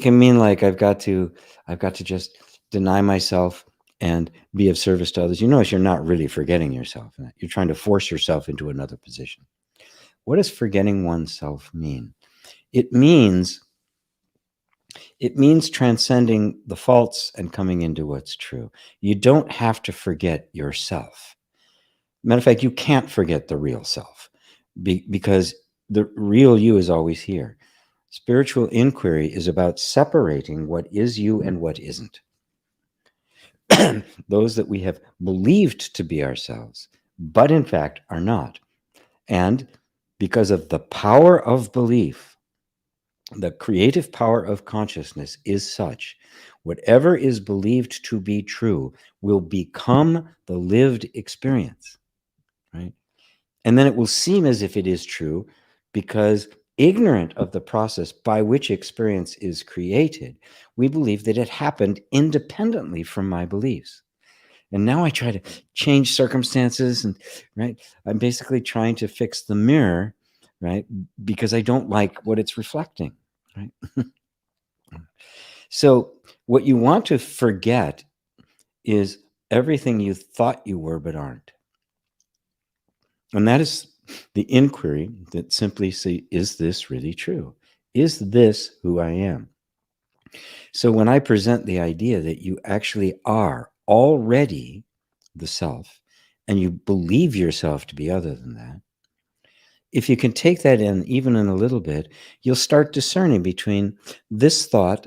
can mean like I've got to just deny myself and be of service to others. You're not really forgetting yourself. You're trying to force yourself into another position. What does forgetting oneself mean? It means transcending the false and coming into what's true. You don't have to forget yourself. Matter of fact, you can't forget the real self, because the real you is always here. Spiritual inquiry is about separating what is you and what isn't. Those that we have believed to be ourselves, but in fact are not. And because of the power of belief, the creative power of consciousness is such, whatever is believed to be true will become the lived experience, right? And then it will seem as if it is true, because ignorant of the process by which experience is created, we believe that it happened independently from my beliefs. And now I try to change circumstances, and right, I'm basically trying to fix the mirror, right, because I don't like what it's reflecting, right? So what you want to forget is everything you thought you were but aren't. And that is the inquiry that simply say, is this really true? Is this who I am? So when I present the idea that you actually are already the self, and you believe yourself to be other than that, if you can take that in even in a little bit, you'll start discerning between this thought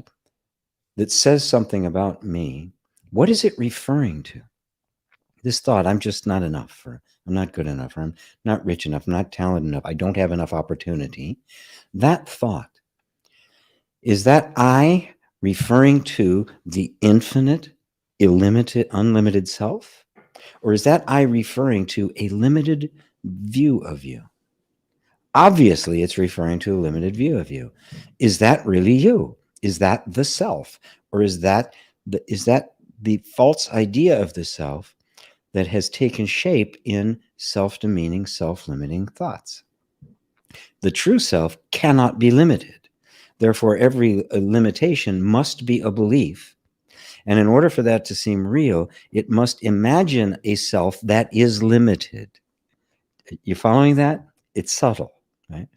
that says something about me. What is it referring to? This thought, I'm just not enough, or I'm not good enough, or I'm not rich enough, I'm not talented enough, I don't have enough opportunity. That thought, is that I referring to the infinite, illimited, unlimited self? Or is that I referring to a limited view of you? Obviously, it's referring to a limited view of you. Is that really you? Is that the self? Or is that the false idea of the self that has taken shape in self-demeaning, self-limiting thoughts? The true self cannot be limited. Therefore, every limitation must be a belief. And in order for that to seem real, it must imagine a self that is limited. You following that? It's subtle, right?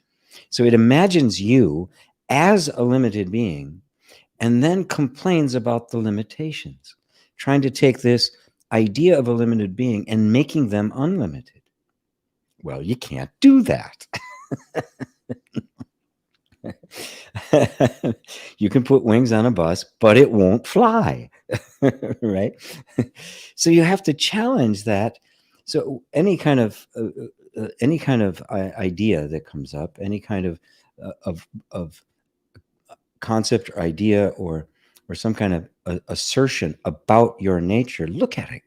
So it imagines you as a limited being and then complains about the limitations, trying to take this idea of a limited being and making them unlimited. Well, you can't do that. You can put wings on a bus, but it won't fly, right? So you have to challenge that. So any kind of idea that comes up, any kind of concept or idea or some kind of assertion about your nature, look at it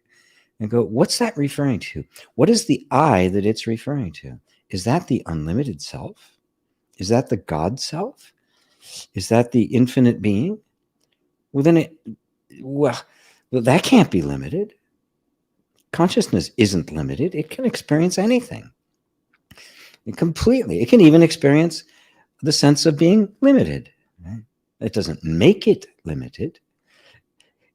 and go, what's that referring to? What is the I that it's referring to? Is that the unlimited self? Is that the God self? Is that the infinite being? Well, then well, that can't be limited. Consciousness isn't limited. It can experience anything. Completely. It can even experience the sense of being limited. Right? It doesn't make it limited.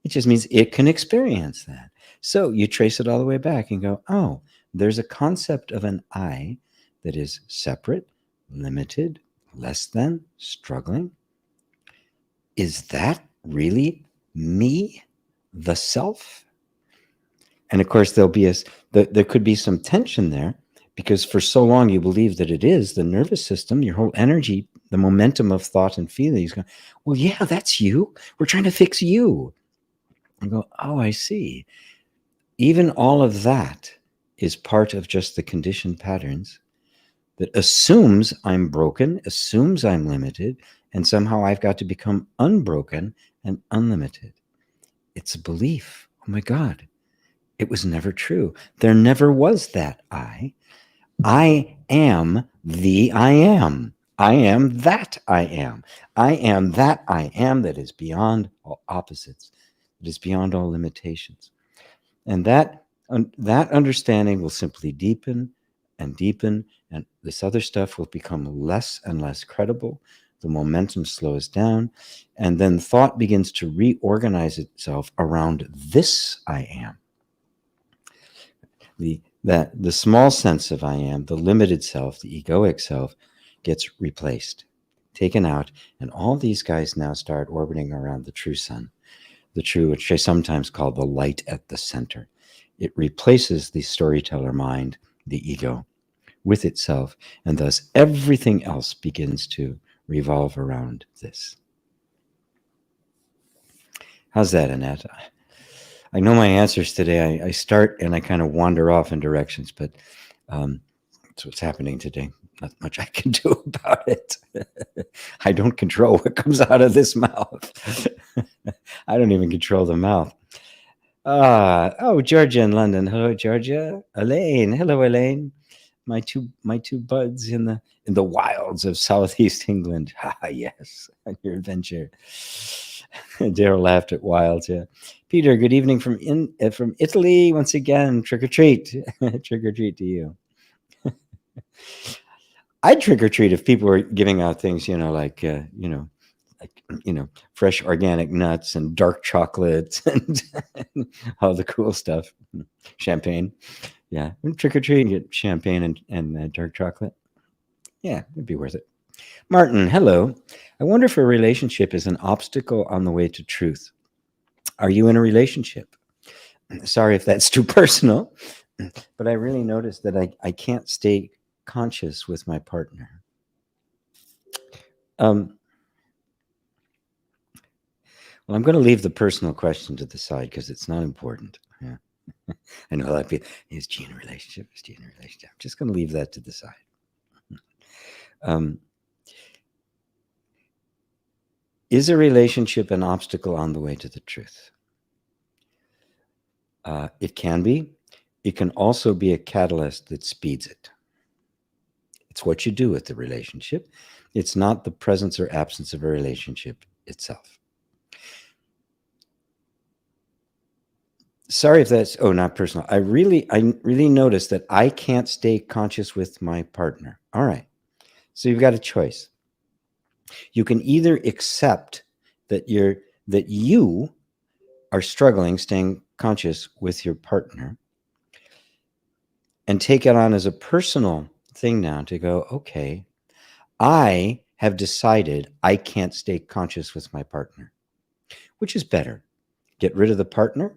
It just means it can experience that. So you trace it all the way back and go, oh, there's a concept of an I that is separate, limited, less than, struggling. Is that really me, the self? And of course, there could be some tension there, because for so long you believe that it is the nervous system, your whole energy, the momentum of thought and feelings. Well, yeah, that's you. We're trying to fix you. And go, oh, I see. Even all of that is part of just the conditioned patterns that assumes I'm broken, assumes I'm limited, and somehow I've got to become unbroken and unlimited. It's a belief. Oh my God. It was never true. There never was that I. I am the I am. I am that I am. I am that I am that is beyond all opposites, that is beyond all limitations. And that understanding will simply deepen and deepen, and this other stuff will become less and less credible. The momentum slows down, and then thought begins to reorganize itself around this I am. The small sense of I am, the limited self, the egoic self, gets replaced, taken out, and all these guys now start orbiting around the true sun, the true, which I sometimes call the light at the center. It replaces the storyteller mind, the ego, with itself, and thus everything else begins to revolve around this. How's that, Annette? I know my answers today. I start and I kind of wander off in directions, but that's what's happening today. Not much I can do about it. I don't control what comes out of this mouth. I don't even control the mouth. Oh, Georgia in London. Hello, Georgia. Elaine. Hello, Elaine. My two buds in the wilds of southeast England. Yes, on your adventure. Daryl laughed at wilds. Yeah. Peter, good evening from Italy once again. Trick or treat. Trick or treat to you. I'd trick or treat if people were giving out things, like fresh organic nuts and dark chocolates and all the cool stuff. Champagne. Yeah. Trick or treat and get champagne and dark chocolate. Yeah, it'd be worth it. Martin, hello. I wonder if a relationship is an obstacle on the way to truth. Are you in a relationship? Sorry if that's too personal, but I really noticed that I can't stay conscious with my partner. Well, I'm going to leave the personal question to the side because it's not important. Yeah. I know a lot of people, is G in a relationship? Is G in a relationship? I'm just going to leave that to the side. Is a relationship an obstacle on the way to the truth? It can be. It can also be a catalyst that speeds it. It's what you do with the relationship. It's not the presence or absence of a relationship itself. Sorry if that's not personal. I really noticed that I can't stay conscious with my partner. All right. So you've got a choice. You can either accept that you are struggling staying conscious with your partner and take it on as a personal thing now to go, okay, I have decided I can't stay conscious with my partner. Which is better? Get rid of the partner?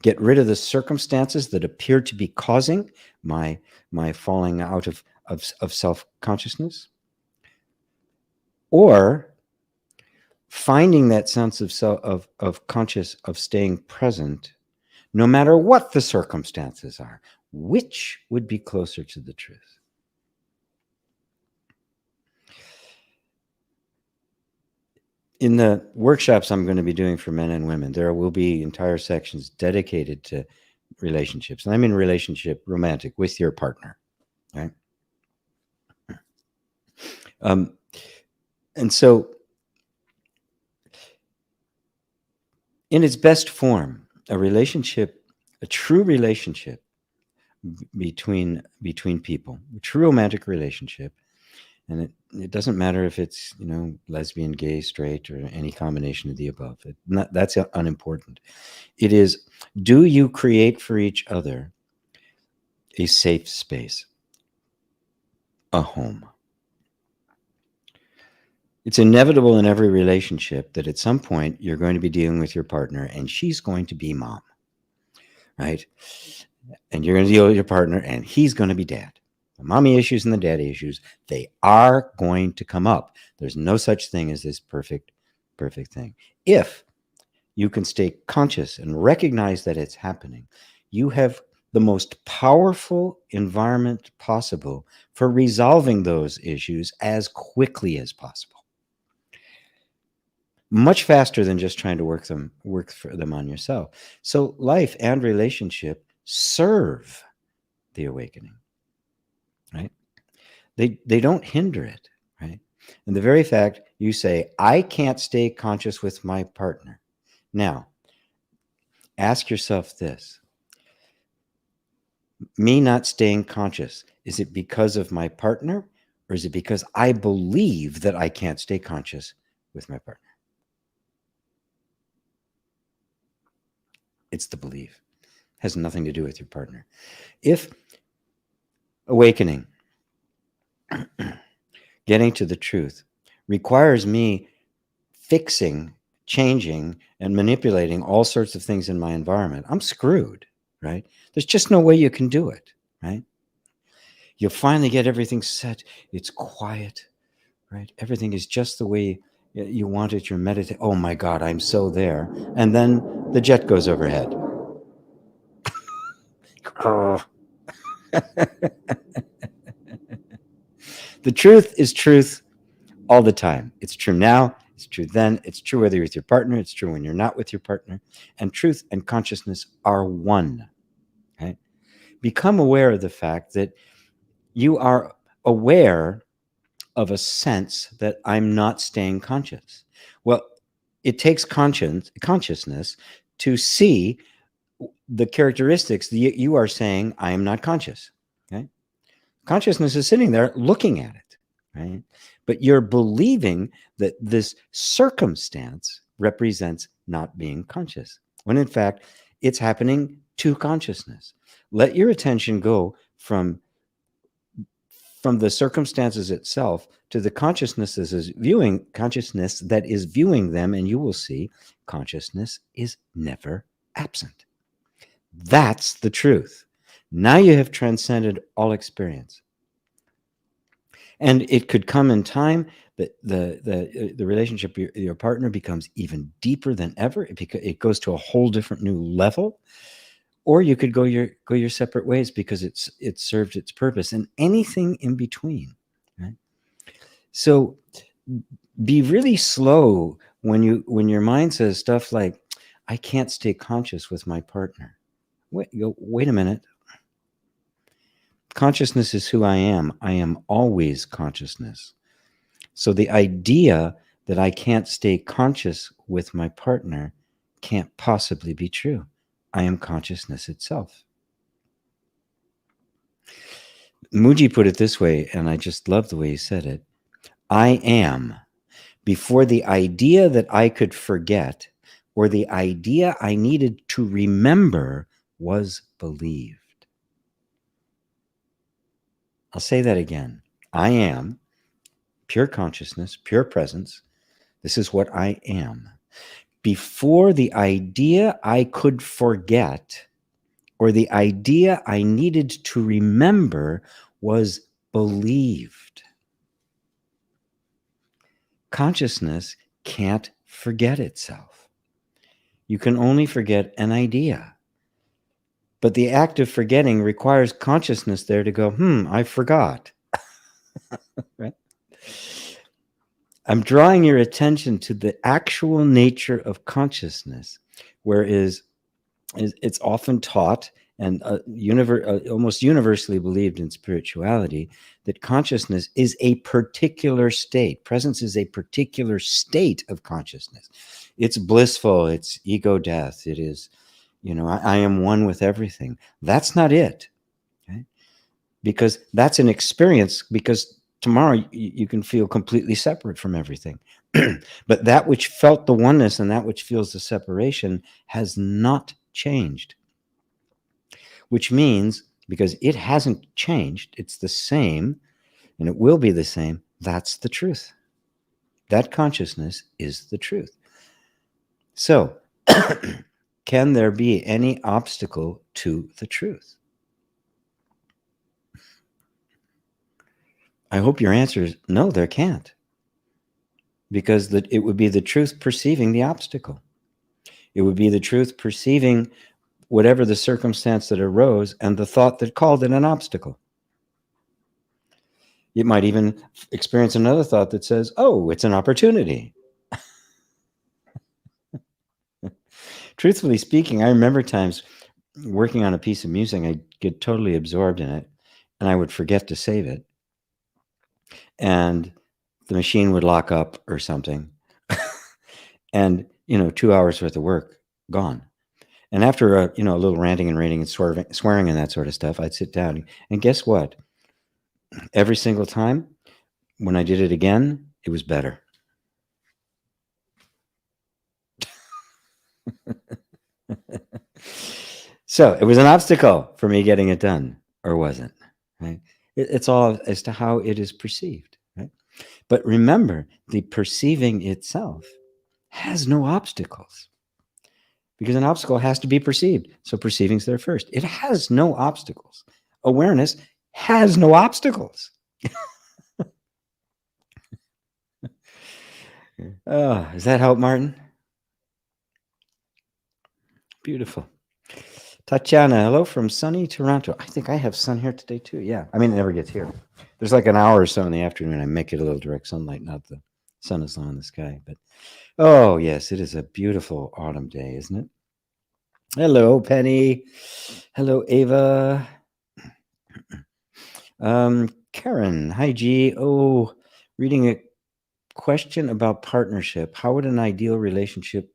Get rid of the circumstances that appear to be causing my falling out of self-consciousness? Or finding that sense of conscious, of staying present, no matter what the circumstances are? Which would be closer to the truth? In the workshops I'm going to be doing for men and women, there will be entire sections dedicated to relationships. And I mean relationship, romantic, with your partner, right? And so in its best form, a relationship, a true relationship between people, a true romantic relationship, and it doesn't matter if it's, lesbian, gay, straight, or any combination of the above. That's unimportant. It is, do you create for each other a safe space, a home? It's inevitable in every relationship that at some point you're going to be dealing with your partner and she's going to be mom, right? And you're going to deal with your partner and he's going to be dad. The mommy issues and the daddy issues, they are going to come up. There's no such thing as this perfect thing. If you can stay conscious and recognize that it's happening, you have the most powerful environment possible for resolving those issues as quickly as possible. Much faster than just trying to work for them on yourself. So life and relationship serve the awakening, right? They don't hinder it, right? And the very fact you say, I can't stay conscious with my partner. Now, ask yourself this. Me not staying conscious, is it because of my partner, or is it because I believe that I can't stay conscious with my partner? It's the belief. It has nothing to do with your partner. If awakening, getting to the truth, requires me fixing, changing, and manipulating all sorts of things in my environment, I'm screwed, right? There's just no way you can do it, right? You'll finally get everything set. It's quiet, right? Everything is just the way you want it. You're meditating. Oh my God, I'm so there. And then the jet goes overhead. The truth is truth all the time. It's true now. It's true then. It's true whether you're with your partner. It's true when you're not with your partner. And truth and consciousness are one. Right? Become aware of the fact that you are aware of a sense that I'm not staying conscious. Well, it takes consciousness to see the characteristics that you are saying, I am not conscious. Okay? Consciousness is sitting there looking at it, right? But you're believing that this circumstance represents not being conscious, when in fact, it's happening to consciousness. Let your attention go from from the circumstances itself to the consciousness that is viewing them, and you will see consciousness is never absent. That's the truth. Now you have transcended all experience. And it could come in time that the relationship, your partner becomes even deeper than ever. It goes to a whole different new level. Or you could go your separate ways because it served its purpose, and anything in between. Right? So be really slow when your mind says stuff like, "I can't stay conscious with my partner." Wait a minute. Consciousness is who I am. I am always consciousness. So the idea that I can't stay conscious with my partner can't possibly be true. I am consciousness itself. Muji put it this way, and I just love the way he said it. I am before the idea that I could forget or the idea I needed to remember was believed. I'll say that again. I am pure consciousness, pure presence. This is what I am. Before the idea I could forget or the idea I needed to remember was believed. Consciousness can't forget itself. You can only forget an idea. But the act of forgetting requires consciousness there to go, I forgot. Right? I'm drawing your attention to the actual nature of consciousness, whereas it's often taught and almost universally believed in spirituality that consciousness is a particular state. Presence is a particular state of consciousness. It's blissful. It's ego death. It is, I am one with everything. That's not it. Okay? Because that's an experience, because tomorrow you can feel completely separate from everything. But that which felt the oneness and that which feels the separation has not changed. Which means, because it hasn't changed, it's the same, and it will be the same, that's the truth. That consciousness is the truth. So, can there be any obstacle to the truth? I hope your answer is no, there can't. Because it would be the truth perceiving the obstacle. It would be the truth perceiving whatever the circumstance that arose and the thought that called it an obstacle. You might even experience another thought that says, oh, it's an opportunity. Truthfully speaking, I remember times working on a piece of music, I'd get totally absorbed in it, and I would forget to save it. And the machine would lock up or something. And, 2 hours worth of work gone. And after a little ranting and raving and swearing and that sort of stuff, I'd sit down. And guess what? Every single time when I did it again, it was better. So it was an obstacle for me getting it done, or wasn't, right? It's all as to how it is perceived, right? But remember, the perceiving itself has no obstacles, because an obstacle has to be perceived. So perceiving's there first. It has no obstacles. Awareness has no obstacles. Oh, does that help, Martin? Beautiful. Tatiana, hello from sunny Toronto. I think I have sun here today too. Yeah. I mean, it never gets here. There's like an hour or so in the afternoon. I make it a little direct sunlight, not the sun is low in the sky. But oh, yes, it is a beautiful autumn day, isn't it? Hello, Penny. Hello, Ava. Karen. Hi, G. Oh, reading a question about partnership. What would an ideal relationship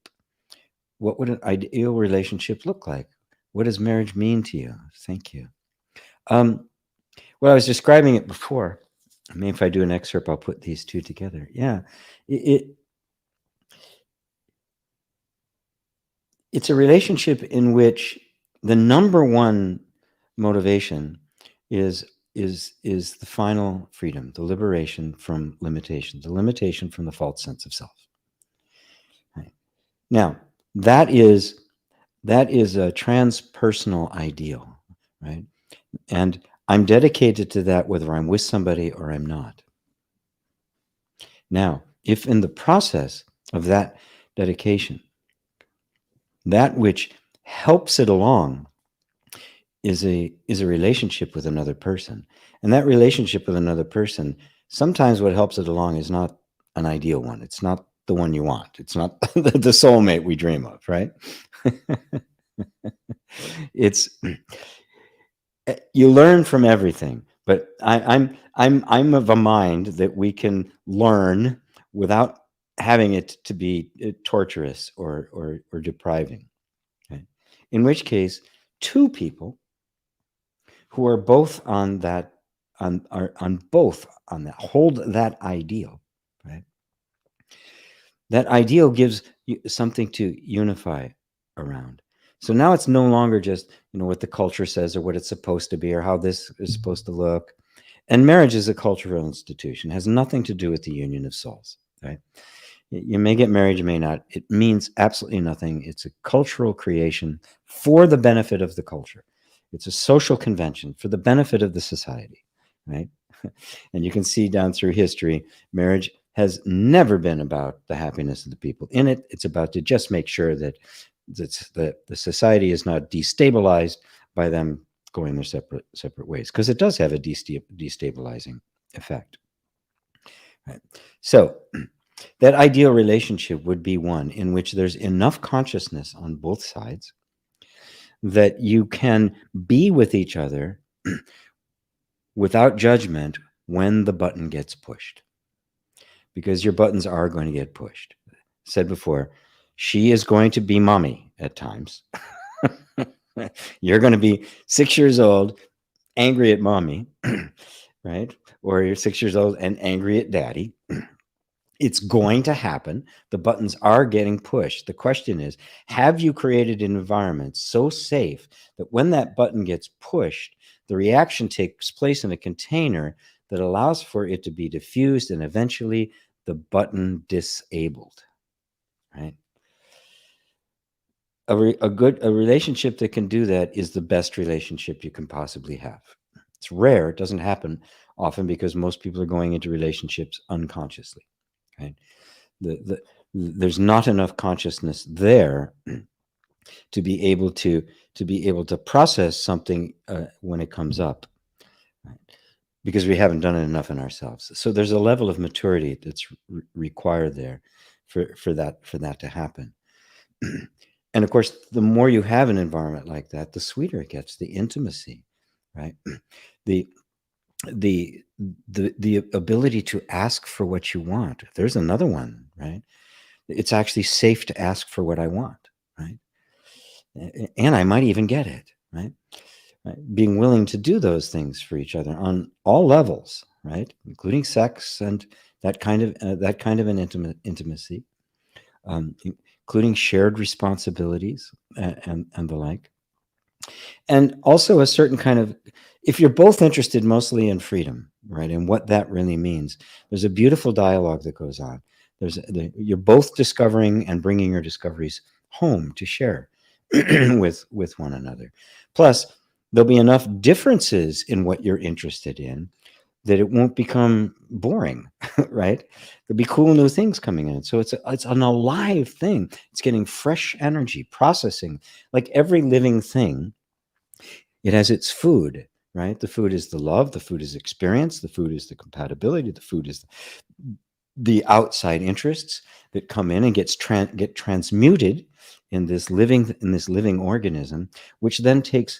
look like? What does marriage mean to you? Thank you. Well, I was describing it before. Maybe if I do an excerpt, I'll put these two together. Yeah. It's a relationship in which the number one motivation is is the final freedom, the liberation from limitation, the limitation from the false sense of self. Right? Now, that is a transpersonal ideal, right? And I'm dedicated to that whether I'm with somebody or I'm not. Now, if in the process of that dedication, that which helps it along is a relationship with another person, and that relationship with another person, sometimes what helps it along is not an ideal one. It's not the one you want. It's not the soulmate we dream of, right? It's you learn from everything, but I'm of a mind that we can learn without having it to be torturous or depriving. Okay? In which case, two people who are both on that hold that ideal, right? That ideal gives you something to unify around. So now it's no longer just, what the culture says or what it's supposed to be or how this is supposed to look. And marriage is a cultural institution. It has nothing to do with the union of souls, right? You may get married, you may not. It means absolutely nothing. It's a cultural creation for the benefit of the culture. It's a social convention for the benefit of the society, right? And you can see down through history, marriage has never been about the happiness of the people in it. It's about to just make sure that the society is not destabilized by them going their separate ways, because it does have a destabilizing effect. Right? So that ideal relationship would be one in which there's enough consciousness on both sides that you can be with each other without judgment when the button gets pushed. Because your buttons are going to get pushed. Said before, she is going to be mommy at times. You're going to be 6 years old, angry at mommy, right? Or you're 6 years old and angry at daddy. It's going to happen. The buttons are getting pushed. The question is, have you created an environment so safe that when that button gets pushed, the reaction takes place in a container that allows for it to be diffused and eventually the button disabled, right? A relationship that can do that is the best relationship you can possibly have. It's rare. It doesn't happen often because most people are going into relationships unconsciously, right? There's not enough consciousness there to be able to process something when it comes up, right? Because we haven't done it enough in ourselves. So there's a level of maturity that's required there for that to happen. And of course, the more you have an environment like that, the sweeter it gets, the intimacy, right? The ability to ask for what you want. There's another one, right? It's actually safe to ask for what I want, right? And I might even get it, right? Being willing to do those things for each other on all levels, right? Including sex and that kind of an intimacy, including shared responsibilities and the like. And also a certain kind of, if you're both interested mostly in freedom, right, and what that really means, there's a beautiful dialogue that goes on. You're both discovering and bringing your discoveries home to share with one another. Plus, there'll be enough differences in what you're interested in that it won't become boring, right? There'll be cool new things coming in. So it's an alive thing. It's getting fresh energy, processing. Like every living thing, it has its food, right? The food is the love, the food is experience, the food is the compatibility, the food is the outside interests that come in and get transmuted in this living organism, which then takes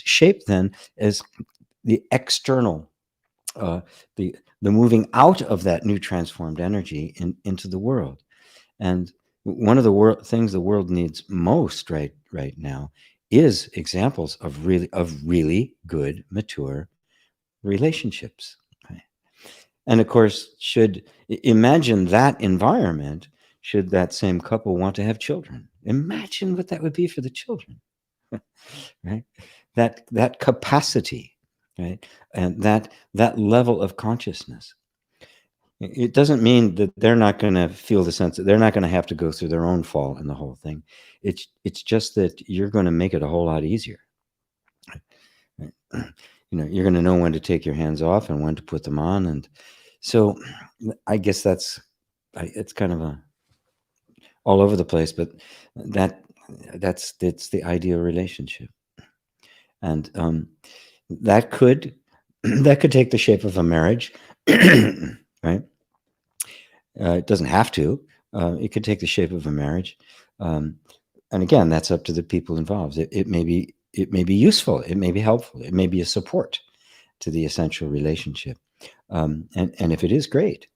shape then as the external, the moving out of that new transformed energy into the world. And one of the things the world needs most right now is examples of really good, mature relationships. Right? And of course, imagine that environment should that same couple want to have children. Imagine what that would be for the children, right? That capacity right? And that level of consciousness, it doesn't mean that they're not going to feel the sense that they're not going to have to go through their own fall in the whole thing. It's just that you're going to make it a whole lot easier. You're going to know when to take your hands off and when to put them on. And so I guess it's kind of all over the place, but that's the ideal relationship. And that could take the shape of a marriage, right? It doesn't have to. It could take the shape of a marriage, and again, that's up to the people involved. It may be useful. It may be helpful. It may be a support to the essential relationship, and if it is, great.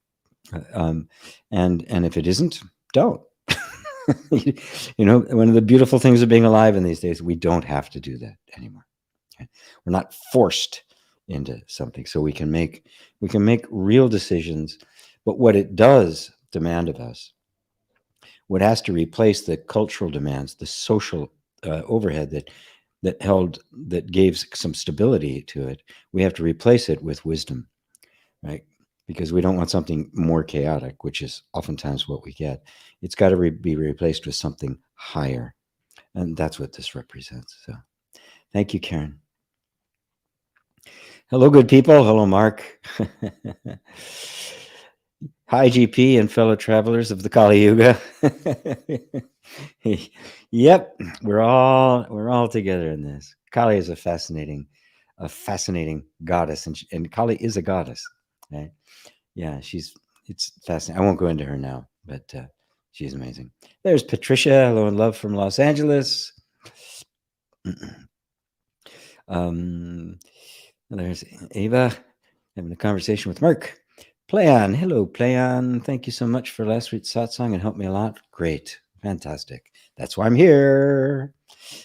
And if it isn't, don't. One of the beautiful things of being alive in these days, we don't have to do that anymore. Okay? We're not forced into something, so we can make real decisions. But what it does demand of us, what has to replace the cultural demands, the social overhead that gave some stability to it, we have to replace it with wisdom, right? Because we don't want something more chaotic, which is oftentimes what we get. It's got to be replaced with something higher. And that's what this represents. So thank you, Karen. Hello, good people. Hello, Mark. Hi, GP and fellow travelers of the Kali Yuga. Yep, we're all together in this. Kali is a fascinating goddess, and Kali is a goddess. Right? Yeah, it's fascinating. I won't go into her now, but she's amazing. There's Patricia. Hello and love from Los Angeles. There's Ava having a conversation with Mark. Playan, hello, Playan. Thank you so much for last week's satsang and helped me a lot. Great, fantastic. That's why I'm here.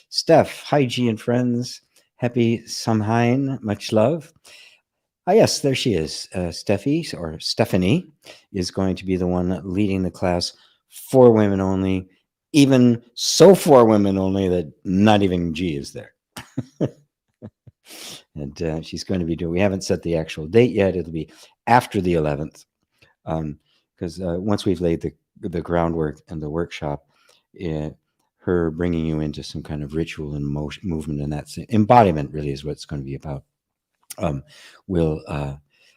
Steph, hi, G and friends. Happy Samhain, much love. Ah, yes, there she is. Stephanie is going to be the one leading the class for women only, even so for women only that not even G is there. And she's going to be doing, we haven't set the actual date yet. It'll be after the 11th. Because once we've laid the groundwork and the workshop, her bringing you into some kind of ritual and movement, and that's embodiment really is what it's going to be about. I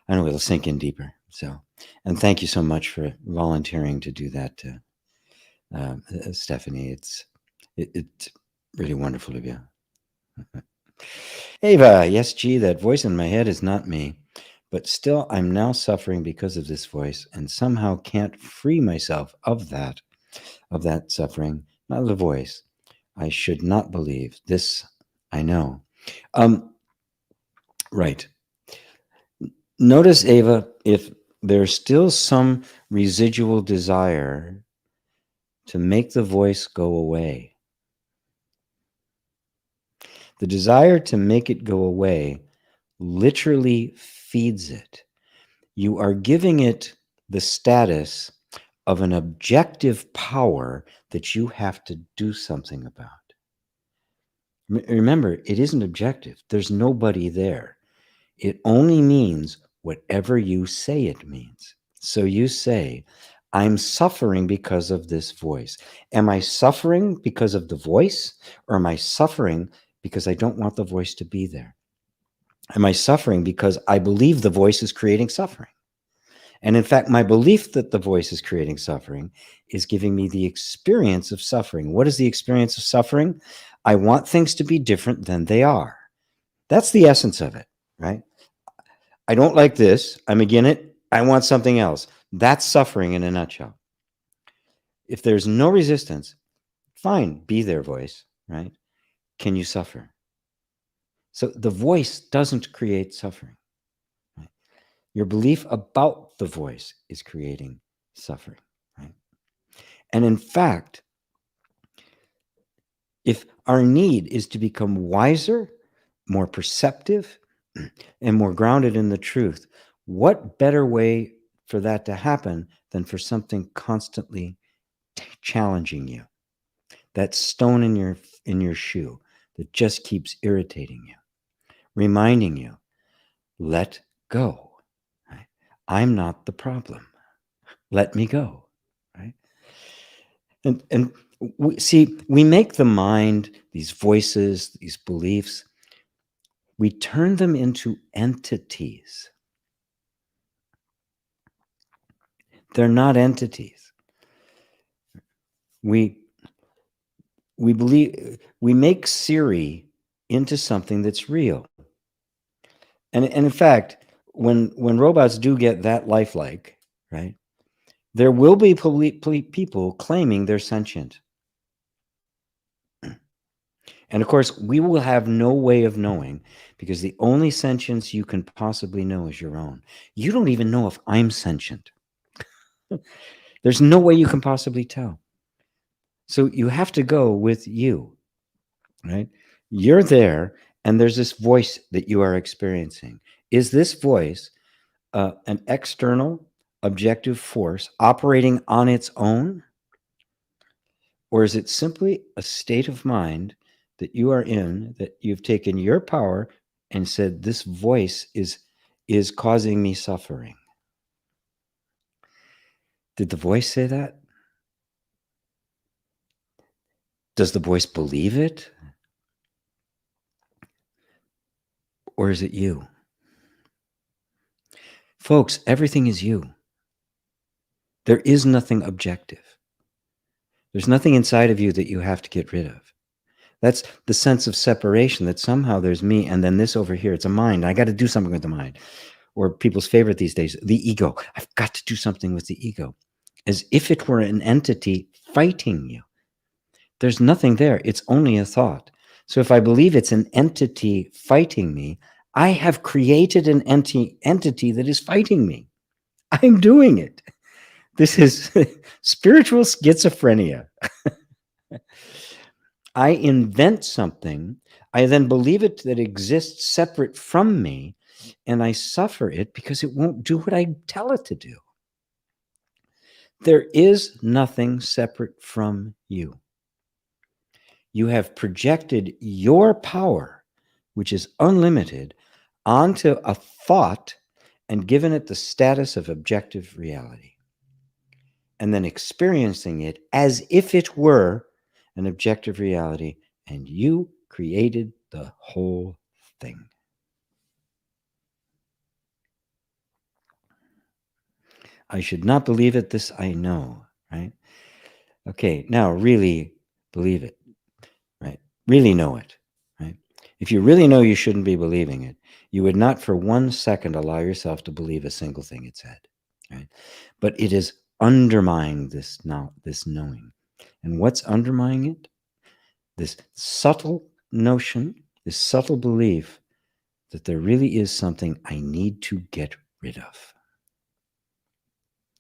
know it'll sink in deeper. So, and thank you so much for volunteering to do that, Stephanie. It's really wonderful of you. Ava, yes, G, that voice in my head is not me, but still I'm now suffering because of this voice and somehow can't free myself of that suffering, not the voice. I should not believe this. I know. Right. Notice, Ava, if there's still some residual desire to make the voice go away. The desire to make it go away literally feeds it. You are giving it the status of an objective power that you have to do something about. Remember, it isn't objective. There's nobody there. It only means whatever you say it means. So you say, I'm suffering because of this voice. Am I suffering because of the voice, or am I suffering because I don't want the voice to be there? Am I suffering because I believe the voice is creating suffering? And in fact, my belief that the voice is creating suffering is giving me the experience of suffering. What is the experience of suffering? I want things to be different than they are. That's the essence of it, right? I don't like this. I'm against it. I want something else. That's suffering in a nutshell. If there's no resistance, fine, be their voice, right? Can you suffer? So the voice doesn't create suffering. Right? Your belief about the voice is creating suffering, right? And in fact, if our need is to become wiser, more perceptive, and more grounded in the truth, what better way for that to happen than for something constantly challenging you? That stone in your shoe that just keeps irritating you, reminding you let go. Right? I'm not the problem. Let me go. Right? And we make the mind, these voices, these beliefs, we turn them into entities. They're not entities. We make Siri into something that's real. And in fact, when robots do get that lifelike, right, there will be people claiming they're sentient. And of course, we will have no way of knowing, because the only sentience you can possibly know is your own. You don't even know if I'm sentient. There's no way you can possibly tell. So you have to go with you, right? You're there, and there's this voice that you are experiencing. Is this voice an external, objective force operating on its own? Or is it simply a state of mind that you are in, that you've taken your power and said, this voice is causing me suffering? Did the voice say that? Does the voice believe it? Or is it you? Folks, everything is you. There is nothing objective. There's nothing inside of you that you have to get rid of. That's the sense of separation, that somehow there's me and then this over here. It's a mind. I got to do something with the mind. Or people's favorite these days, the ego. I've got to do something with the ego. As if it were an entity fighting you. There's nothing there. It's only a thought. So if I believe it's an entity fighting me, I have created an entity that is fighting me. I'm doing it. This is spiritual schizophrenia. I invent something, I then believe it that exists separate from me, and I suffer it because it won't do what I tell it to do. There is nothing separate from you. You have projected your power, which is unlimited, onto a thought and given it the status of objective reality, and then experiencing it as if it were an objective reality, and you created the whole thing. I should not believe it, this I know, right? Okay, now really believe it, right? Really know it, right? If you really know you shouldn't be believing it, you would not for 1 second allow yourself to believe a single thing it said, right? But it is undermining this knowing. And what's undermining it? This subtle notion, this subtle belief that there really is something I need to get rid of.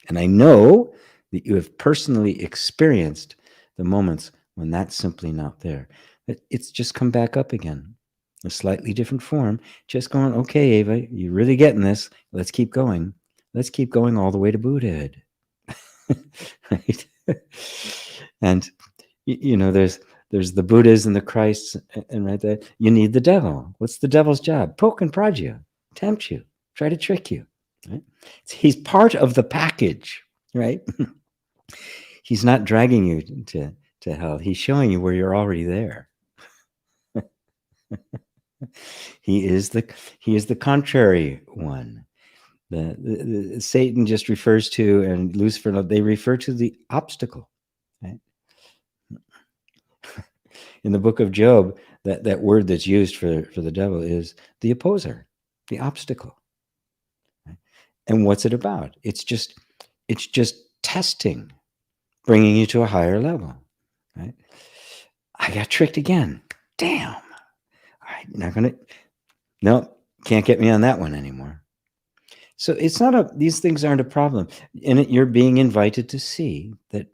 And I know that you have personally experienced the moments when that's simply not there. It's just come back up again, a slightly different form, just going, okay, Ava, you're really getting this. Let's keep going. Let's keep going all the way to Buddhahood. Right? And, there's the Buddhas and the Christs, and right there, you need the devil. What's the devil's job? Poke and prod you, tempt you, try to trick you. Right? He's part of the package, right? He's not dragging you to hell. He's showing you where you're already there. He is the contrary one. The Satan just refers to, and Lucifer, they refer to the obstacle. Right? In the book of Job, that word that's used for the devil is the opposer, the obstacle. Right? And what's it about? It's just testing, bringing you to a higher level. Right? I got tricked again. Damn. All right, can't get me on that one anymore. So it's not these things aren't a problem. And you're being invited to see that,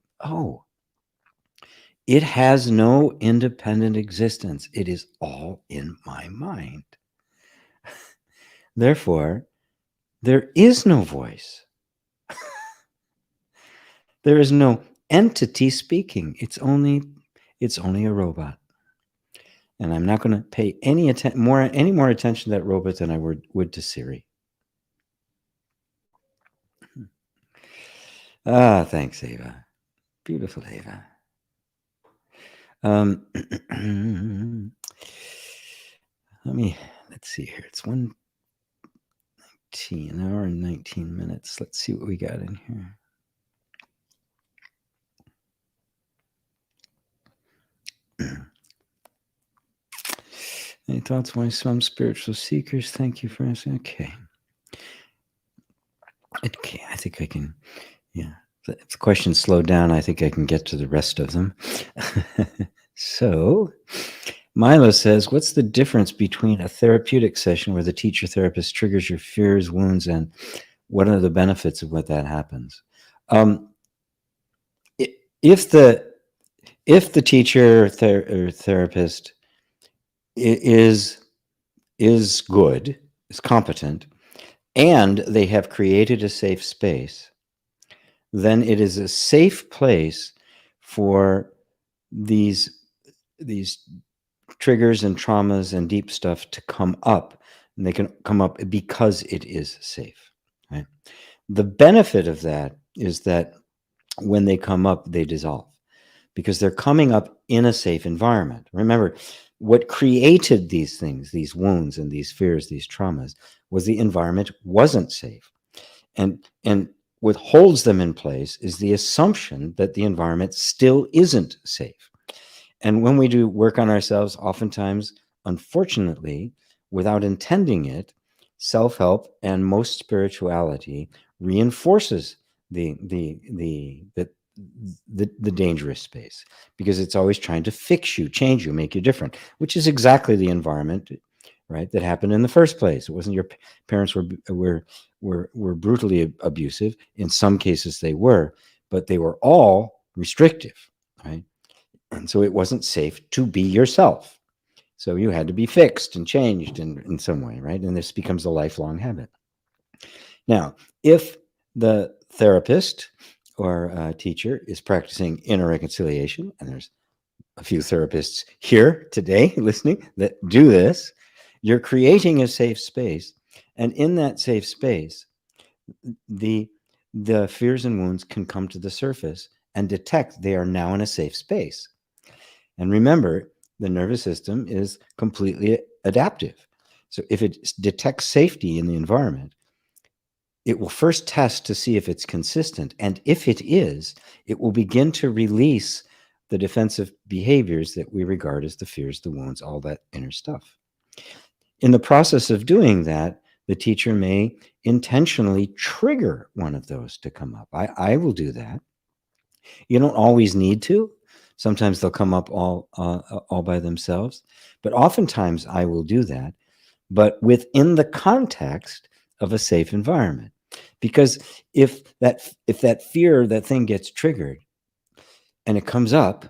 it has no independent existence. It is all in my mind. Therefore, there is no voice. There is no entity speaking. It's only a robot. And I'm not going to pay any more attention to that robot than I would to Siri. Ah, thanks, Ava. Beautiful, Ava. Let's see here. It's 1:19, an hour and 19 minutes. Let's see what we got in here. Any thoughts why some spiritual seekers? Thank you for asking. Okay, I think I can. Yeah, if the questions slow down, I think I can get to the rest of them. So, Milo says, what's the difference between a therapeutic session where the teacher therapist triggers your fears, wounds, and what are the benefits of what that happens? If the teacher or therapist is good, is competent, and they have created a safe space, then it is a safe place for these triggers and traumas and deep stuff to come up, and they can come up because it is safe, right? The benefit of that is that when they come up, they dissolve because they're coming up in a safe environment. Remember, what created these things, these wounds and these fears, these traumas, was the environment wasn't safe. And what holds them in place is the assumption that the environment still isn't safe. And when we do work on ourselves, oftentimes, unfortunately, without intending it, self-help and most spirituality reinforces the dangerous space, because it's always trying to fix you, change you, make you different, which is exactly the environment, right, that happened in the first place. It wasn't your parents were brutally abusive. In some cases they were, but they were all restrictive, right? And so it wasn't safe to be yourself. So you had to be fixed and changed in some way, right? And this becomes a lifelong habit. Now, if the therapist or teacher is practicing inner reconciliation, and there's a few therapists here today listening that do this, you're creating a safe space. And in that safe space, the fears and wounds can come to the surface and detect they are now in a safe space. And remember, the nervous system is completely adaptive. So if it detects safety in the environment, it will first test to see if it's consistent. And if it is, it will begin to release the defensive behaviors that we regard as the fears, the wounds, all that inner stuff. In the process of doing that, the teacher may intentionally trigger one of those to come up. I will do that. You don't always need to. Sometimes they'll come up all by themselves, but oftentimes I will do that, but within the context of a safe environment. Because if that fear, that thing gets triggered and it comes up,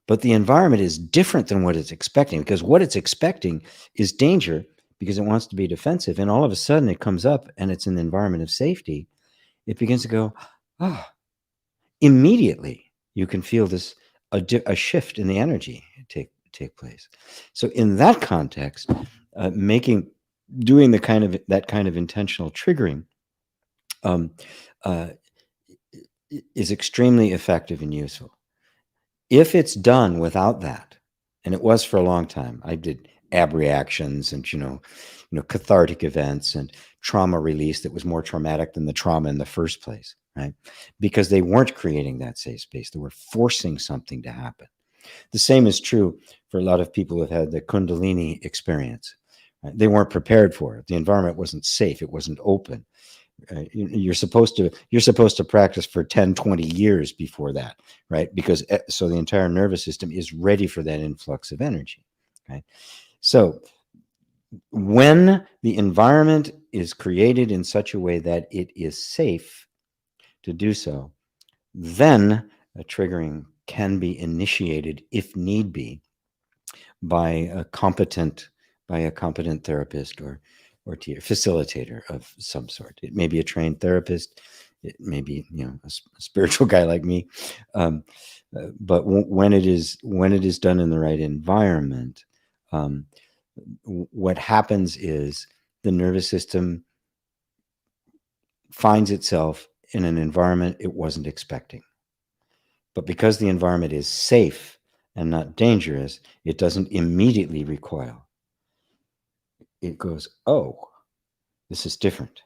but the environment is different than what it's expecting, because what it's expecting is danger because it wants to be defensive, and all of a sudden it comes up and it's an environment of safety, it begins to go, immediately you can feel this a shift in the energy take place. So in that context, doing that kind of intentional triggering is extremely effective and useful. If it's done without that, and it was for a long time, I did ab reactions and cathartic events and trauma release that was more traumatic than the trauma in the first place, right? Because they weren't creating that safe space. They were forcing something to happen. The same is true for a lot of people who have had the Kundalini experience. Right? They weren't prepared for it. The environment wasn't safe. It wasn't open. You're supposed to practice for 10, 20 years before that, right? Because so the entire nervous system is ready for that influx of energy, right? So when the environment is created in such a way that it is safe to do so, then a triggering can be initiated, if need be, by a competent therapist or facilitator of some sort. It may be a trained therapist. It may be a spiritual guy like me. But when it is done in the right environment, What happens is the nervous system finds itself in an environment it wasn't expecting. But because the environment is safe and not dangerous, it doesn't immediately recoil. It goes, oh, this is different.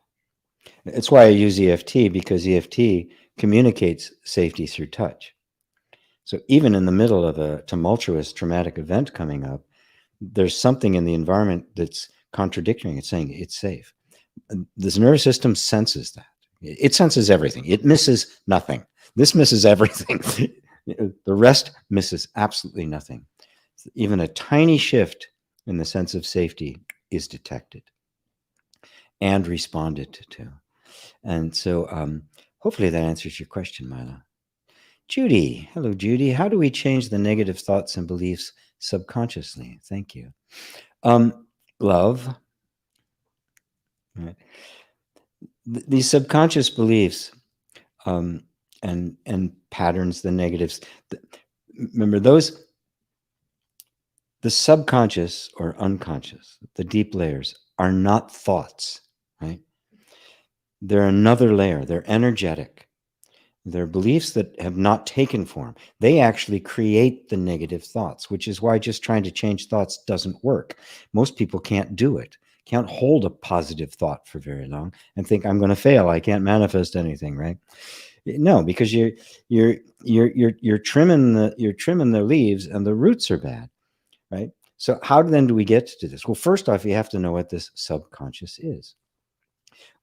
It's why I use EFT, because EFT communicates safety through touch. So even in the middle of a tumultuous traumatic event coming up, there's something in the environment that's contradicting it, saying it's safe. This nervous system senses that. It senses everything. It misses nothing. This misses everything. The rest misses absolutely nothing. Even a tiny shift in the sense of safety is detected and responded to. And so hopefully that answers your question, Mila. Judy. Hello, Judy. How do we change the negative thoughts and beliefs subconsciously? Thank you. Love. Right. These subconscious beliefs and patterns, the negatives, remember those, the subconscious or unconscious, the deep layers are not thoughts, right? They're another layer. They're energetic. They're beliefs that have not taken form. They actually create the negative thoughts, which is why just trying to change thoughts doesn't work. Most people can't do it. Can't hold a positive thought for very long and think I'm going to fail. I can't manifest anything, right? No, because you're trimming the leaves and the roots are bad, right? So how then do we get to this? Well, first off, you have to know what this subconscious is.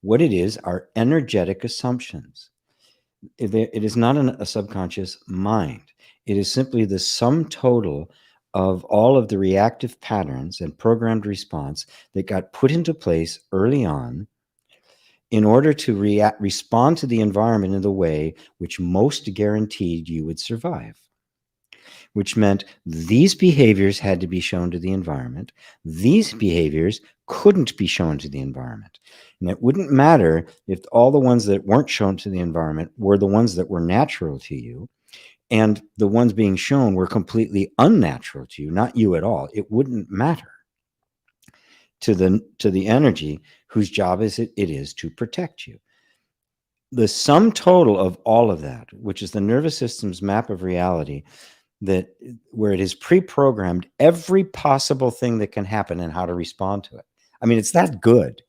What it is are energetic assumptions. It is not a subconscious mind. It is simply the sum total of all of the reactive patterns and programmed response that got put into place early on in order to respond to the environment in the way which most guaranteed you would survive, which meant these behaviors had to be shown to the environment. These behaviors couldn't be shown to the environment. And it wouldn't matter if all the ones that weren't shown to the environment were the ones that were natural to you, and the ones being shown were completely unnatural to you, not you at all. It wouldn't matter to the energy whose job it is to protect you. The sum total of all of that, which is the nervous system's map of reality, that where it is pre-programmed every possible thing that can happen and how to respond to it. I mean, it's that good.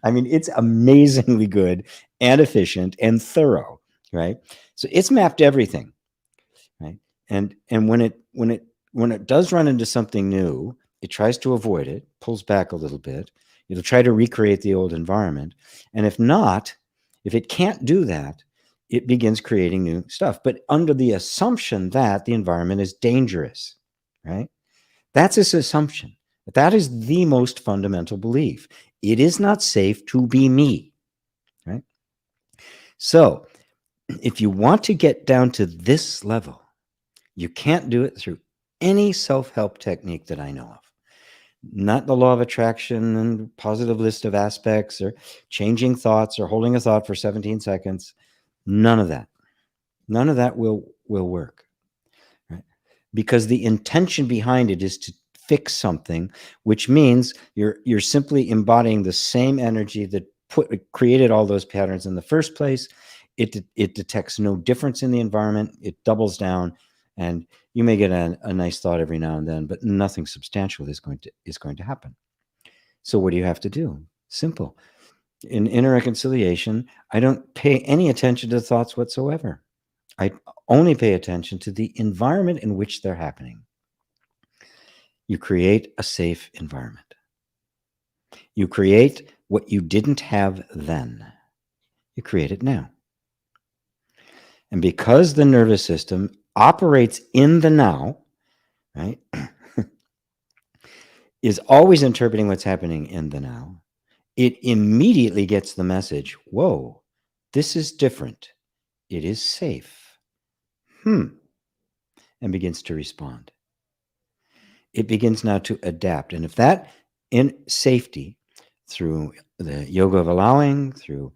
I mean, it's amazingly good and efficient and thorough, right? So it's mapped everything, right? And when it does run into something new, it tries to avoid it, pulls back a little bit. It'll try to recreate the old environment. And if it can't do that, it begins creating new stuff, but under the assumption that the environment is dangerous, right? That's its assumption. That is the most fundamental belief. It is not safe to be me, right? So if you want to get down to this level, you can't do it through any self-help technique that I know of. Not the law of attraction and positive list of aspects or changing thoughts or holding a thought for 17 seconds. None of that. None of that will work, right? Because the intention behind it is to fix something, which means you're simply embodying the same energy that created all those patterns in the first place. It detects no difference in the environment. It doubles down, and you may get a nice thought every now and then, but nothing substantial is going to happen. So what do you have to do? Simple. In inner reconciliation, I don't pay any attention to thoughts whatsoever. I only pay attention to the environment in which they're happening. You create a safe environment. You create what you didn't have then. You create it now. And because the nervous system operates in the now, right, is always interpreting what's happening in the now, it immediately gets the message, whoa, this is different. It is safe. And begins to respond. It begins now to adapt. And if that in safety, through the yoga of allowing, through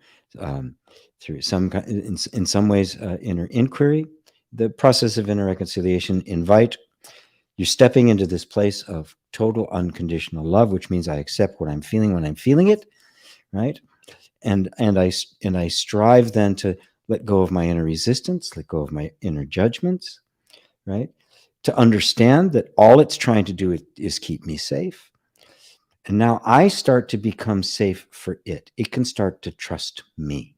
some, in some ways, inner inquiry, the process of inner reconciliation, invite You're stepping into this place of total unconditional love, which means I accept what I'm feeling when I'm feeling it, right? And I strive then to let go of my inner resistance, let go of my inner judgments, right? To understand that all it's trying to do is keep me safe. And now I start to become safe for it. It can start to trust me.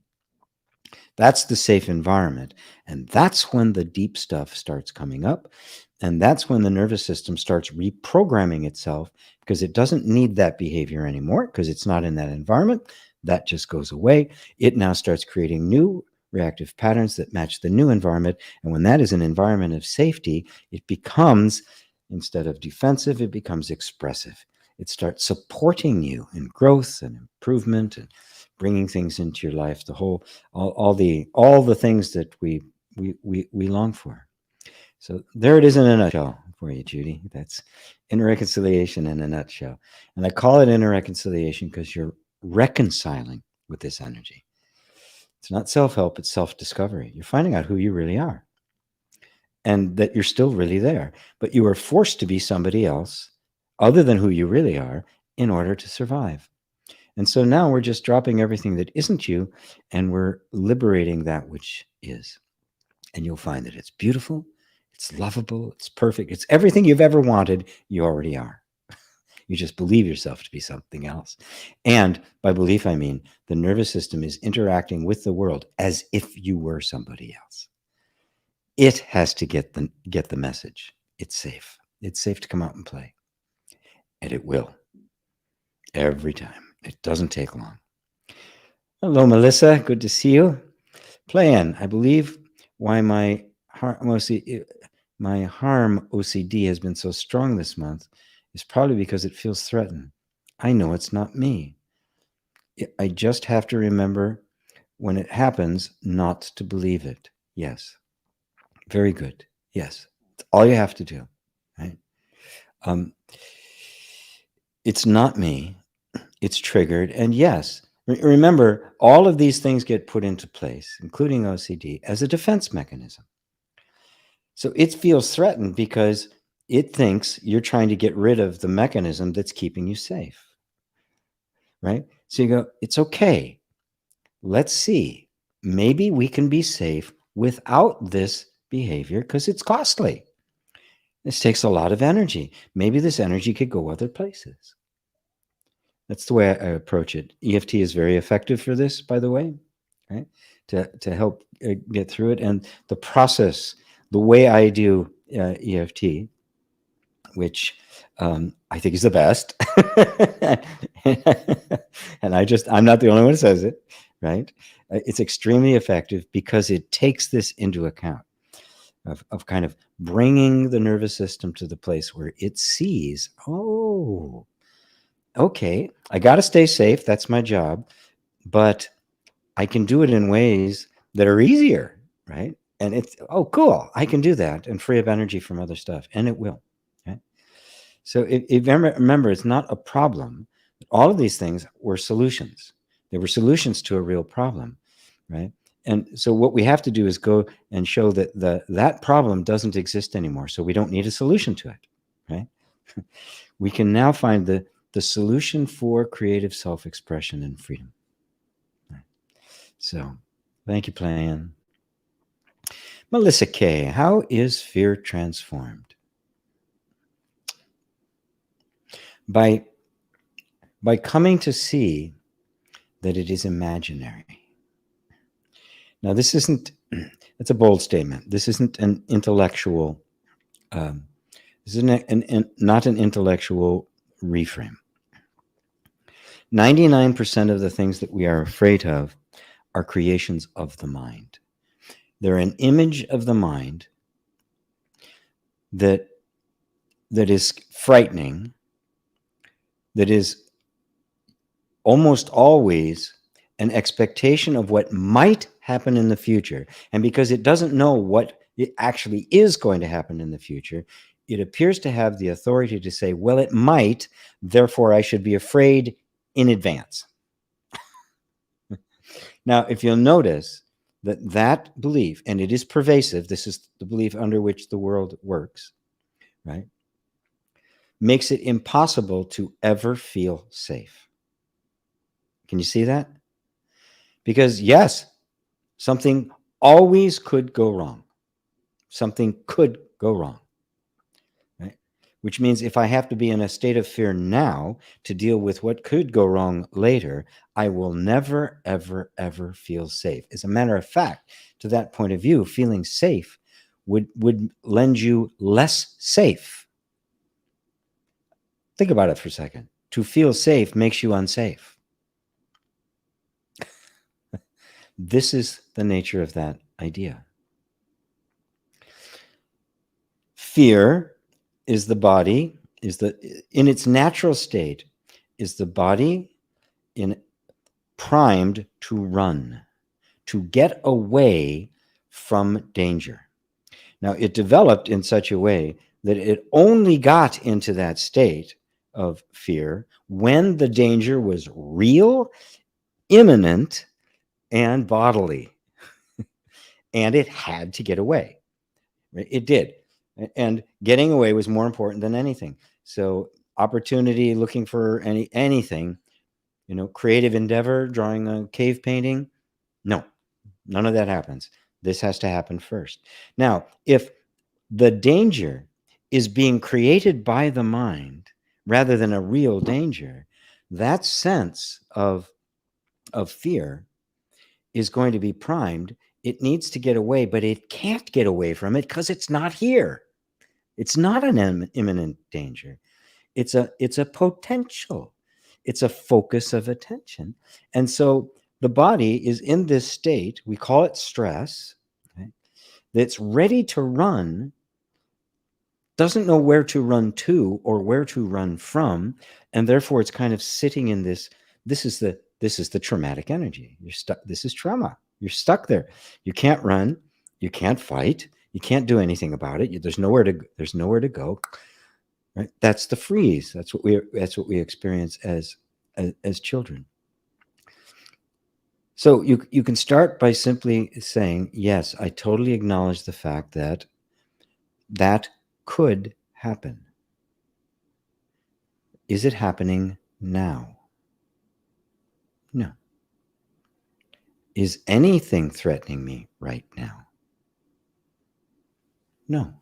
That's the safe environment. And that's when the deep stuff starts coming up. And that's when the nervous system starts reprogramming itself, because it doesn't need that behavior anymore because it's not in that environment. That just goes away. It now starts creating new reactive patterns that match the new environment. And when that is an environment of safety, it becomes, instead of defensive, it becomes expressive. It starts supporting you in growth and improvement and bringing things into your life, all the things that we long for. So there it is in a nutshell for you, Judy. That's inner reconciliation in a nutshell. And I call it inner reconciliation because you're reconciling with this energy. It's not self-help, it's self-discovery. You're finding out who you really are and that you're still really there, but you are forced to be somebody else other than who you really are in order to survive. And so now we're just dropping everything that isn't you, and we're liberating that which is. And you'll find that it's beautiful, it's lovable, it's perfect, it's everything you've ever wanted, you already are. You just believe yourself to be something else. And by belief, I mean the nervous system is interacting with the world as if you were somebody else. It has to get the message. It's safe. It's safe to come out and play. And it will. Every time. It doesn't take long. Hello, Melissa. Good to see you. Plan. I believe why my harm OCD has been so strong this month is probably because it feels threatened. I know it's not me. I just have to remember when it happens not to believe it. Yes. Very good. Yes. It's all you have to do. Right? It's not me. It's triggered. And yes, remember, all of these things get put into place, including OCD, as a defense mechanism. So it feels threatened because it thinks you're trying to get rid of the mechanism that's keeping you safe. Right? So you go, it's okay. Let's see. Maybe we can be safe without this behavior because it's costly. This takes a lot of energy. Maybe this energy could go other places. That's the way I approach it. EFT is very effective for this, by the way, right? To help get through it. And the process, the way I do EFT, which I think is the best. And I'm not the only one who says it, right? It's extremely effective because it takes this into account of kind of bringing the nervous system to the place where it sees, oh, okay, I got to stay safe. That's my job. But I can do it in ways that are easier, right? And it's, oh, cool. I can do that and free up energy from other stuff. And it will. Okay? So if remember, it's not a problem. All of these things were solutions. They were solutions to a real problem, right? And so what we have to do is go and show that that problem doesn't exist anymore. So we don't need a solution to it, right? We can now find the solution for creative self-expression and freedom. So thank you, Plan. Melissa K., how is fear transformed? By coming to see that it is imaginary. Now, this isn't, it's a bold statement. This isn't an intellectual, this is not an intellectual reframe. 99% of the things that we are afraid of are creations of the mind. They're an image of the mind that is frightening, that is almost always an expectation of what might happen in the future. And because it doesn't know what it actually is going to happen in the future, it appears to have the authority to say, well, it might, therefore I should be afraid in advance. Now, if you'll notice that belief, and it is pervasive, this is the belief under which the world works, right? makes it impossible to ever feel safe. Can you see that? Because yes, something always could go wrong. Something could go wrong. Right? Which means if I have to be in a state of fear now to deal with what could go wrong later, I will never, ever, ever feel safe. As a matter of fact, to that point of view, feeling safe would lend you less safe. Think about it for a second. To feel safe makes you unsafe. This is the nature of that idea. Fear is the body, in its natural state, is the body primed to run, to get away from danger. Now, it developed in such a way that it only got into that state of fear when the danger was real, imminent, and bodily. And it had to get away. It did. And getting away was more important than anything. So opportunity, looking for anything, creative endeavor, drawing a cave painting, no, none of that happens. This has to happen first. Now, if the danger is being created by the mind rather than a real danger, that sense of fear is going to be primed. It needs to get away, but it can't get away from it because it's not here. It's not an imminent danger. It's a potential. It's a focus of attention. And so the body is in this state, we call it stress, okay, that's ready to run, doesn't know where to run to or where to run from, and therefore it's kind of sitting in this is the traumatic energy. You're stuck. This is trauma. You're stuck there. You can't run, you can't fight, you can't do anything about it. There's nowhere to go. Right? That's the freeze. That's what we experience as children. So you can start by simply saying, yes, I totally acknowledge the fact that could happen. Is it happening now? No. Is anything threatening me right now? No.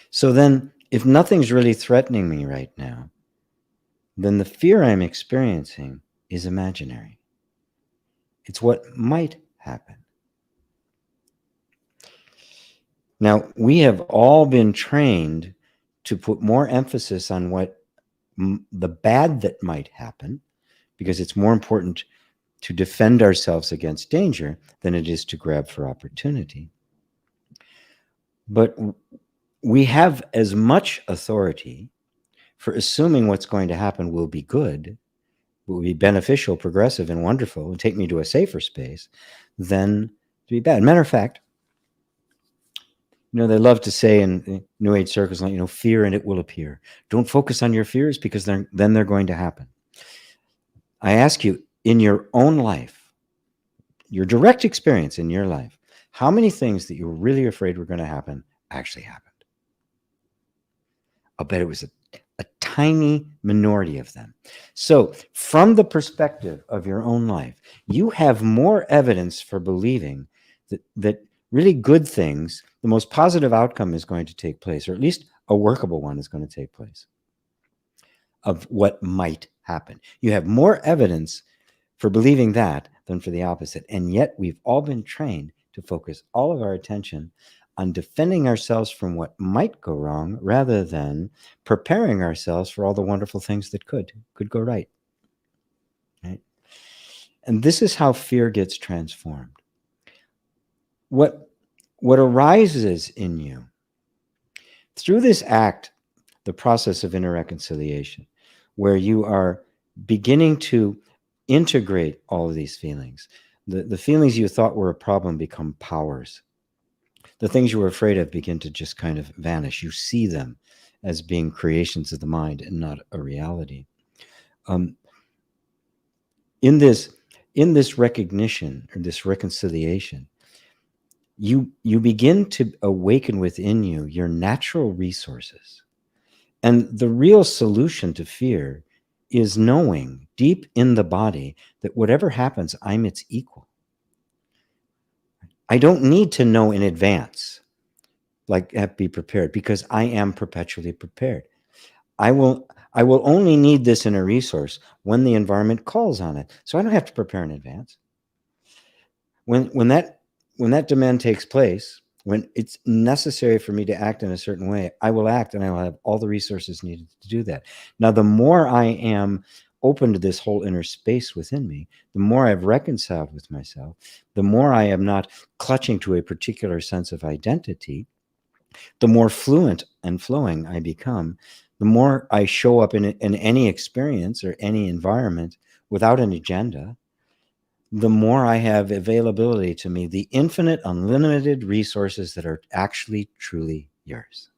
So then, if nothing's really threatening me right now, then the fear I'm experiencing is imaginary. It's what might happen. Now, we have all been trained to put more emphasis on what the bad that might happen, because it's more important to defend ourselves against danger than it is to grab for opportunity. But we have as much authority for assuming what's going to happen will be good, will be beneficial, progressive, and wonderful, and take me to a safer space, than to be bad. Matter of fact, they love to say in New Age circles, fear and it will appear. Don't focus on your fears because then they're going to happen. I ask you, in your own life, your direct experience in your life, how many things that you were really afraid were going to happen actually happened? I'll bet it was a tiny minority of them. So from the perspective of your own life, you have more evidence for believing that really good things, the most positive outcome is going to take place, or at least a workable one is going to take place of what might happen. You have more evidence for believing that than for the opposite. And yet we've all been trained to focus all of our attention on defending ourselves from what might go wrong rather than preparing ourselves for all the wonderful things that could go right. Right? And this is how fear gets transformed. What arises in you through this act, the process of inner reconciliation, where you are beginning to integrate all of these feelings. The feelings you thought were a problem become powers. The things you were afraid of begin to just kind of vanish. You see them as being creations of the mind and not a reality. In this recognition or this reconciliation, you begin to awaken within you your natural resources. And the real solution to fear is knowing deep in the body that whatever happens, I'm its equal. I don't need to know in advance, like be prepared, because I am perpetually prepared. I will only need this inner resource when the environment calls on it. So I don't have to prepare in advance. When that demand takes place, when it's necessary for me to act in a certain way, I will act, and I will have all the resources needed to do that. Now, the more I am open to this whole inner space within me, the more I've reconciled with myself, the more I am not clutching to a particular sense of identity, the more fluent and flowing I become, the more I show up in any experience or any environment without an agenda, the more I have availability to me, the infinite, unlimited resources that are actually truly yours.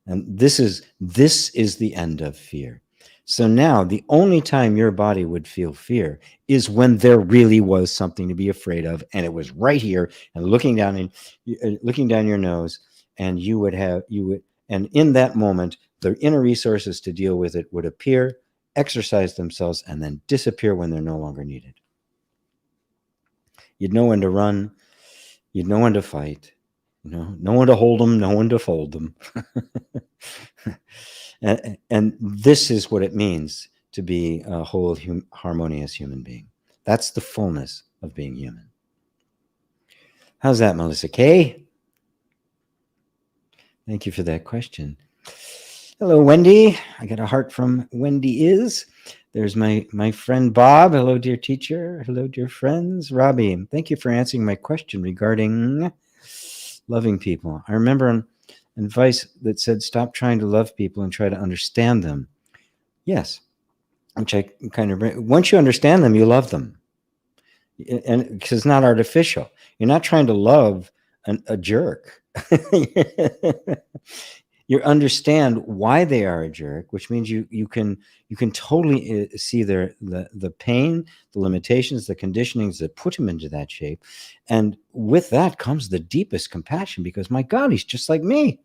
And this is the end of fear. So now the only time your body would feel fear is when there really was something to be afraid of, and it was right here and looking down your nose, and and in that moment, the inner resources to deal with it would appear, exercise themselves, and then disappear when they're no longer needed. You'd know when to run, you'd know when to fight, know when to hold them, know when to fold them. And this is what it means to be a whole harmonious human being. That's the fullness of being human. How's that, Melissa K? Thank you for that question. Hello, Wendy. I got a heart from Wendy is. There's my friend Bob. Hello, dear teacher. Hello, dear friends. Robbie, thank you for answering my question regarding loving people. I remember an advice that said, stop trying to love people and try to understand them. Yes, which I kind of, once you understand them, you love them. And because it's not artificial. You're not trying to love a jerk. You understand why they are a jerk, which means you can totally see the pain, the limitations, the conditionings that put him into that shape. And with that comes the deepest compassion, because my God, he's just like me.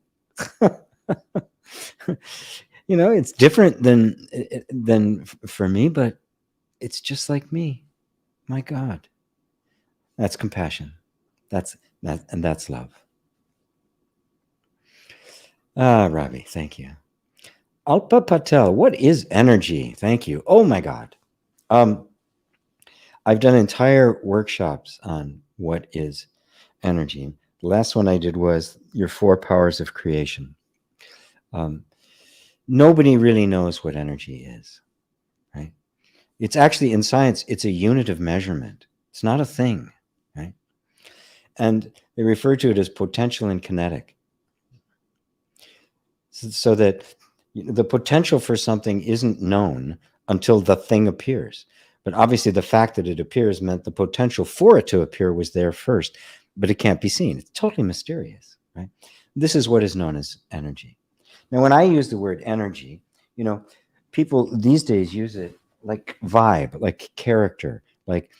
It's different than for me, but it's just like me. My God. That's compassion. That's love. Ravi, thank you. Alpa Patel, what is energy? Thank you. Oh my God. I've done entire workshops on what is energy. The last one I did was your 4 powers of creation. Nobody really knows what energy is, right? It's actually, in science, it's a unit of measurement. It's not a thing, right? And they refer to it as potential and kinetic. So that the potential for something isn't known until the thing appears. But obviously the fact that it appears meant the potential for it to appear was there first, but it can't be seen. It's totally mysterious, right? This is what is known as energy. Now, when I use the word energy, people these days use it like vibe, like character, like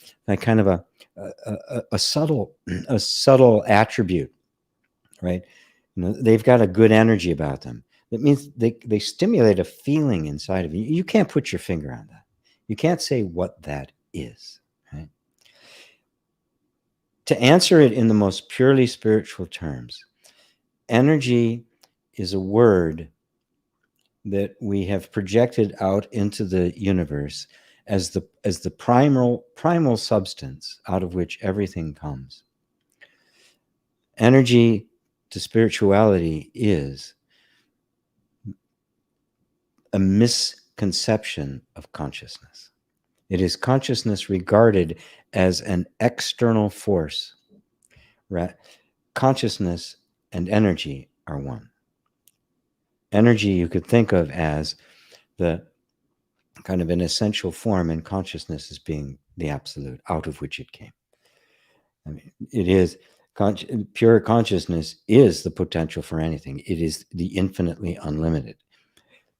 kind of a subtle attribute, right? They've got a good energy about them. That means they stimulate a feeling inside of you. You can't put your finger on that. You can't say what that is, right? To answer it in the most purely spiritual terms, energy is a word that we have projected out into the universe as the primal substance out of which everything comes. Energy to spirituality is a misconception of consciousness. It is consciousness regarded as an external force. Right? Consciousness and energy are one. Energy you could think of as the kind of an essential form, and consciousness as being the absolute out of which it came. I mean, it is pure consciousness is the potential for anything. It is the infinitely unlimited.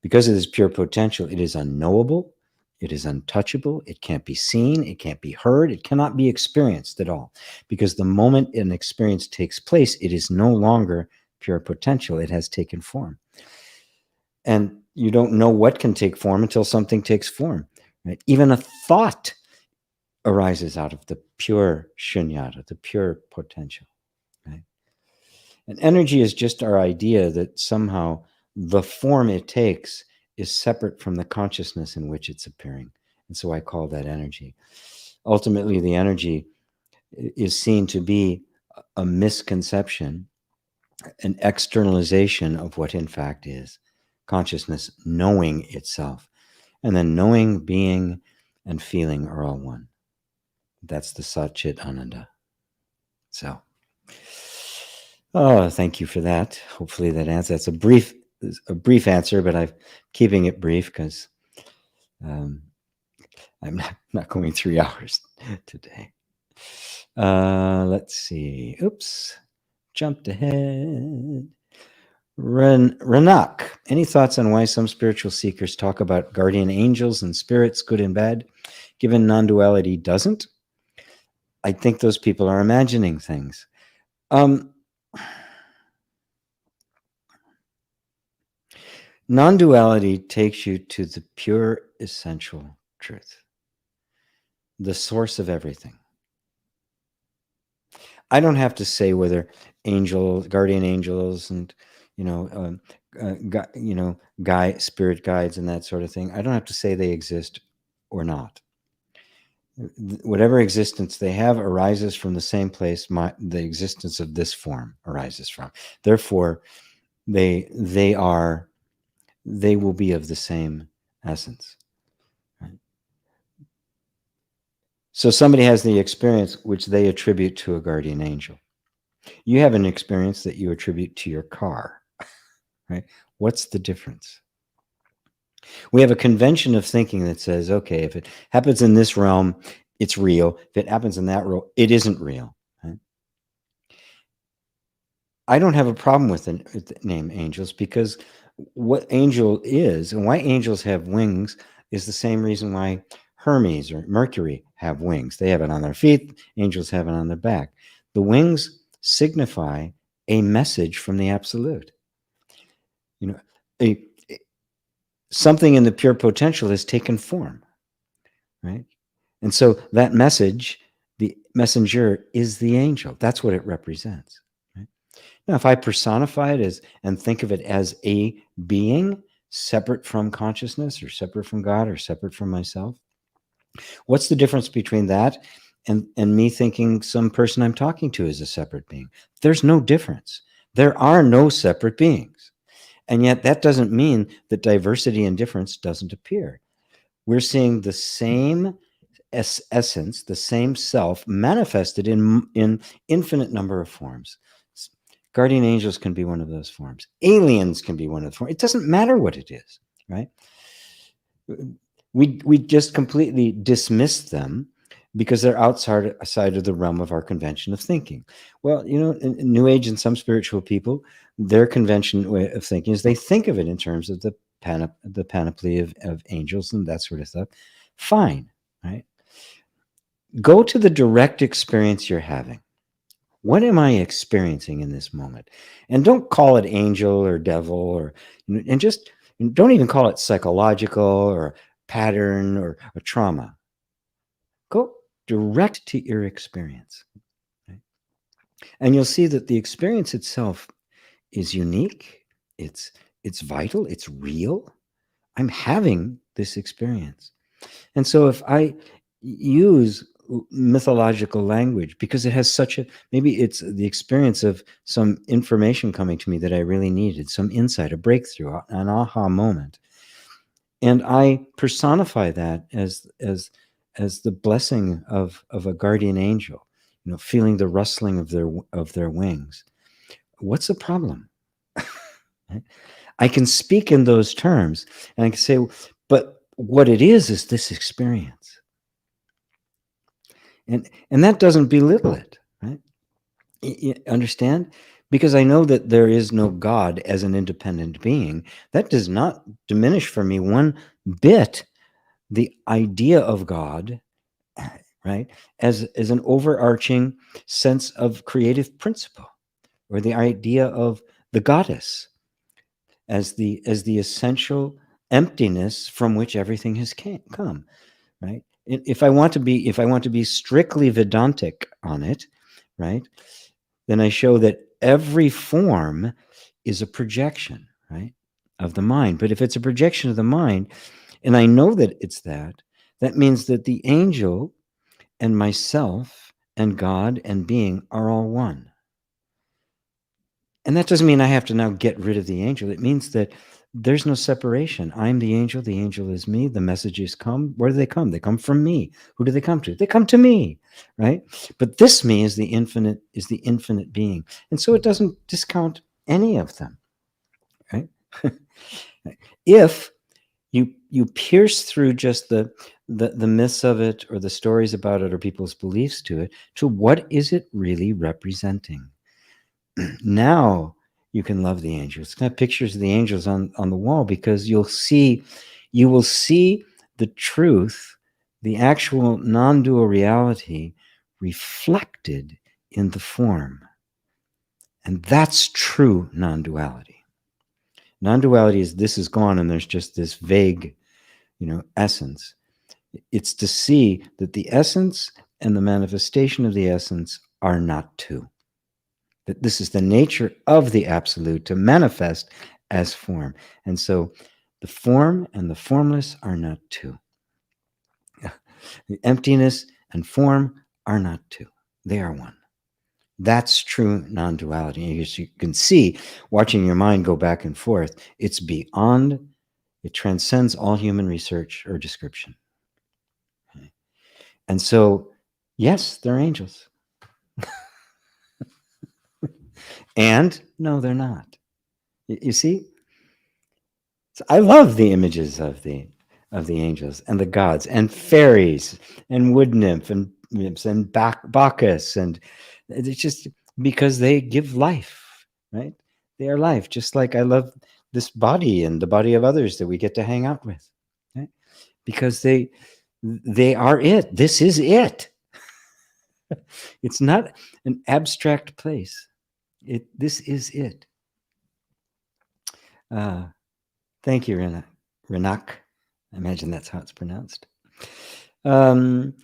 Because it is pure potential, it is unknowable, it is untouchable, it can't be seen, it can't be heard, it cannot be experienced at all. Because the moment an experience takes place, it is no longer pure potential, it has taken form. And you don't know what can take form until something takes form. Right? Even a thought arises out of the pure shunyata, the pure potential. Right? And energy is just our idea that somehow the form it takes is separate from the consciousness in which it's appearing. And so I call that energy. Ultimately, the energy is seen to be a misconception, an externalization of what in fact is consciousness knowing itself. And then knowing, being, and feeling are all one. That's the Sat Chit Ananda. So, oh, thank you for that. Hopefully that answers. That's a brief answer, but I'm keeping it brief because I'm not going 3 hours today. Let's see. Oops, jumped ahead. Ranak, any thoughts on why some spiritual seekers talk about guardian angels and spirits, good and bad, given non-duality doesn't? I think those people are imagining things. Non-duality takes you to the pure essential truth, the source of everything. I don't have to say whether guardian angels, and spirit guides and that sort of thing. I don't have to say they exist or not. Whatever existence they have arises from the same place the existence of this form arises from. Therefore, they will be of the same essence. Right? So somebody has the experience which they attribute to a guardian angel. You have an experience that you attribute to your car. Right? What's the difference? We have a convention of thinking that says, okay, if it happens in this realm, it's real. If it happens in that realm, it isn't real. Right? I don't have a problem with the name angels, because what angel is and why angels have wings is the same reason why Hermes or Mercury have wings. They have it on their feet. Angels have it on their back. The wings signify a message from the absolute. Something in the pure potential has taken form, right? And so that message, the messenger, is the angel. That's what it represents. Right? Now, if I personify it and think of it as a being separate from consciousness, or separate from God, or separate from myself, what's the difference between that and me thinking some person I'm talking to is a separate being? There's no difference. There are no separate beings. And yet that doesn't mean that diversity and difference doesn't appear. We're seeing the same essence, the same self manifested in infinite number of forms. Guardian angels can be one of those forms. Aliens can be one of the forms. It doesn't matter what it is, right? We just completely dismiss them because they're outside of the realm of our convention of thinking. Well, in New Age and some spiritual people, their convention way of thinking is they think of it in terms of the panoply of angels and that sort of stuff. Fine, right? Go to the direct experience you're having. What am I experiencing in this moment? And don't call it angel or devil, and just don't even call it psychological or pattern or a trauma. Go direct to your experience. Right? And you'll see that the experience itself is unique. It's vital. It's real. I'm having this experience. And so if I use mythological language, because it has maybe it's the experience of some information coming to me that I really needed, some insight, a breakthrough, an aha moment. And I personify that as the blessing of a guardian angel, feeling the rustling of their wings. What's the problem? Right? I can speak in those terms, and I can say, but what it is this experience. And that doesn't belittle it, right? You understand? Because I know that there is no God as an independent being. That does not diminish for me one bit the idea of God, right, as an overarching sense of creative principle, or the idea of the goddess as the essential emptiness from which everything has come, right? If I want to be strictly Vedantic on it, right, then I show that every form is a projection, right, of the mind. But if it's a projection of the mind, and I know that it's that means that the angel and myself and God and being are all one. And that doesn't mean I have to now get rid of the angel. It means that there's no separation. I'm the angel is me. The messages come. Where do they come? They come from me. Who do they come to? They come to me, right? But this me is the infinite being. And so it doesn't discount any of them, right? If you pierce through just the myths of it or the stories about it or people's beliefs to it, to what is it really representing? Now you can love the angels. It's got pictures of the angels on the wall, because you will see the truth, the actual non-dual reality reflected in the form. And that's true non-duality. Non-duality is this is gone and there's just this vague, essence. It's to see that the essence and the manifestation of the essence are not two. That this is the nature of the absolute to manifest as form. And so the form and the formless are not two. The emptiness and form are not two. They are one. That's true non-duality. As you can see, watching your mind go back and forth, it's beyond, it transcends all human research or description. And so, yes, they're angels. And no, they're not. You see? So I love the images of the angels and the gods and fairies and wood nymph and nymphs and Bacchus, and it's just because they give life, right? They are life. Just like I love this body and the body of others that we get to hang out with, right? Because they are it. This is it. It's not an abstract place. This is it. Thank you, Renak. I imagine that's how it's pronounced. I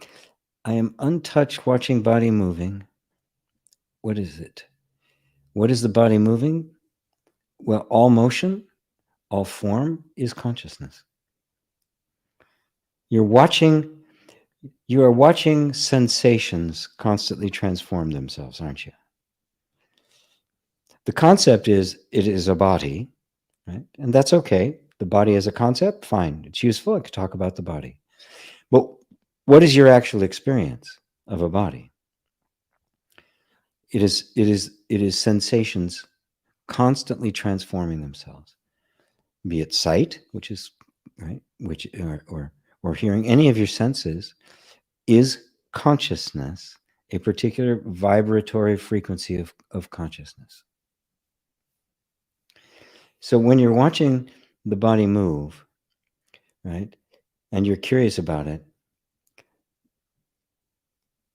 am untouched watching body moving. What is it? What is the body moving? Well, all motion, all form is consciousness. You are watching sensations constantly transform themselves, aren't you? The concept is it is a body, right? And that's okay. The body as a concept, fine. It's useful. I could talk about the body. But what is your actual experience of a body? It is sensations constantly transforming themselves, be it sight, which is right, which or hearing. Any of your senses is consciousness, a particular vibratory frequency of consciousness. So when you're watching the body move, right, and you're curious about it,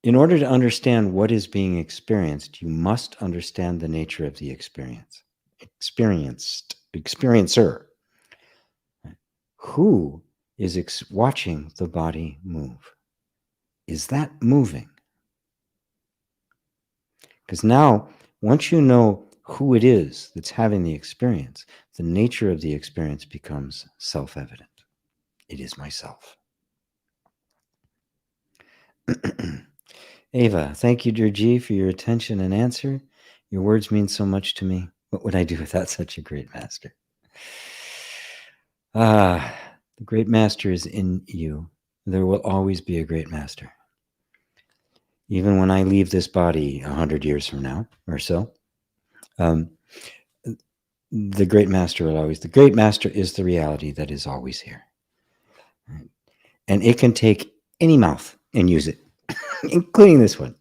in order to understand what is being experienced, you must understand the nature of the experiencer. Who is watching the body move? Is that moving? Because now, once you know who it is that's having the experience, the nature of the experience becomes self-evident. It is myself. Ava, thank you, dear G, for your attention and answer. Your words mean so much to me. What would I do without such a great master? The great master is in you. There will always be a great master. Even when I leave this body 100 years from now or so, the great master the great master is the reality that is always here. And it can take any mouth and use it, including this one.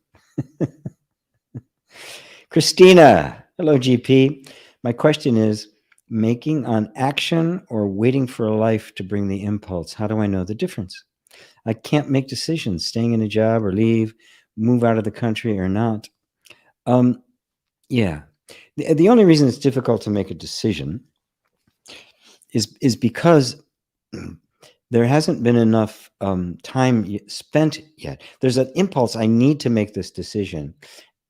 Christina, hello, GP. My question is, making on action or waiting for a life to bring the impulse? How do I know the difference? I can't make decisions, staying in a job or leave, move out of the country or not. Yeah. The only reason it's difficult to make a decision is because there hasn't been enough time spent yet. There's an impulse, I need to make this decision,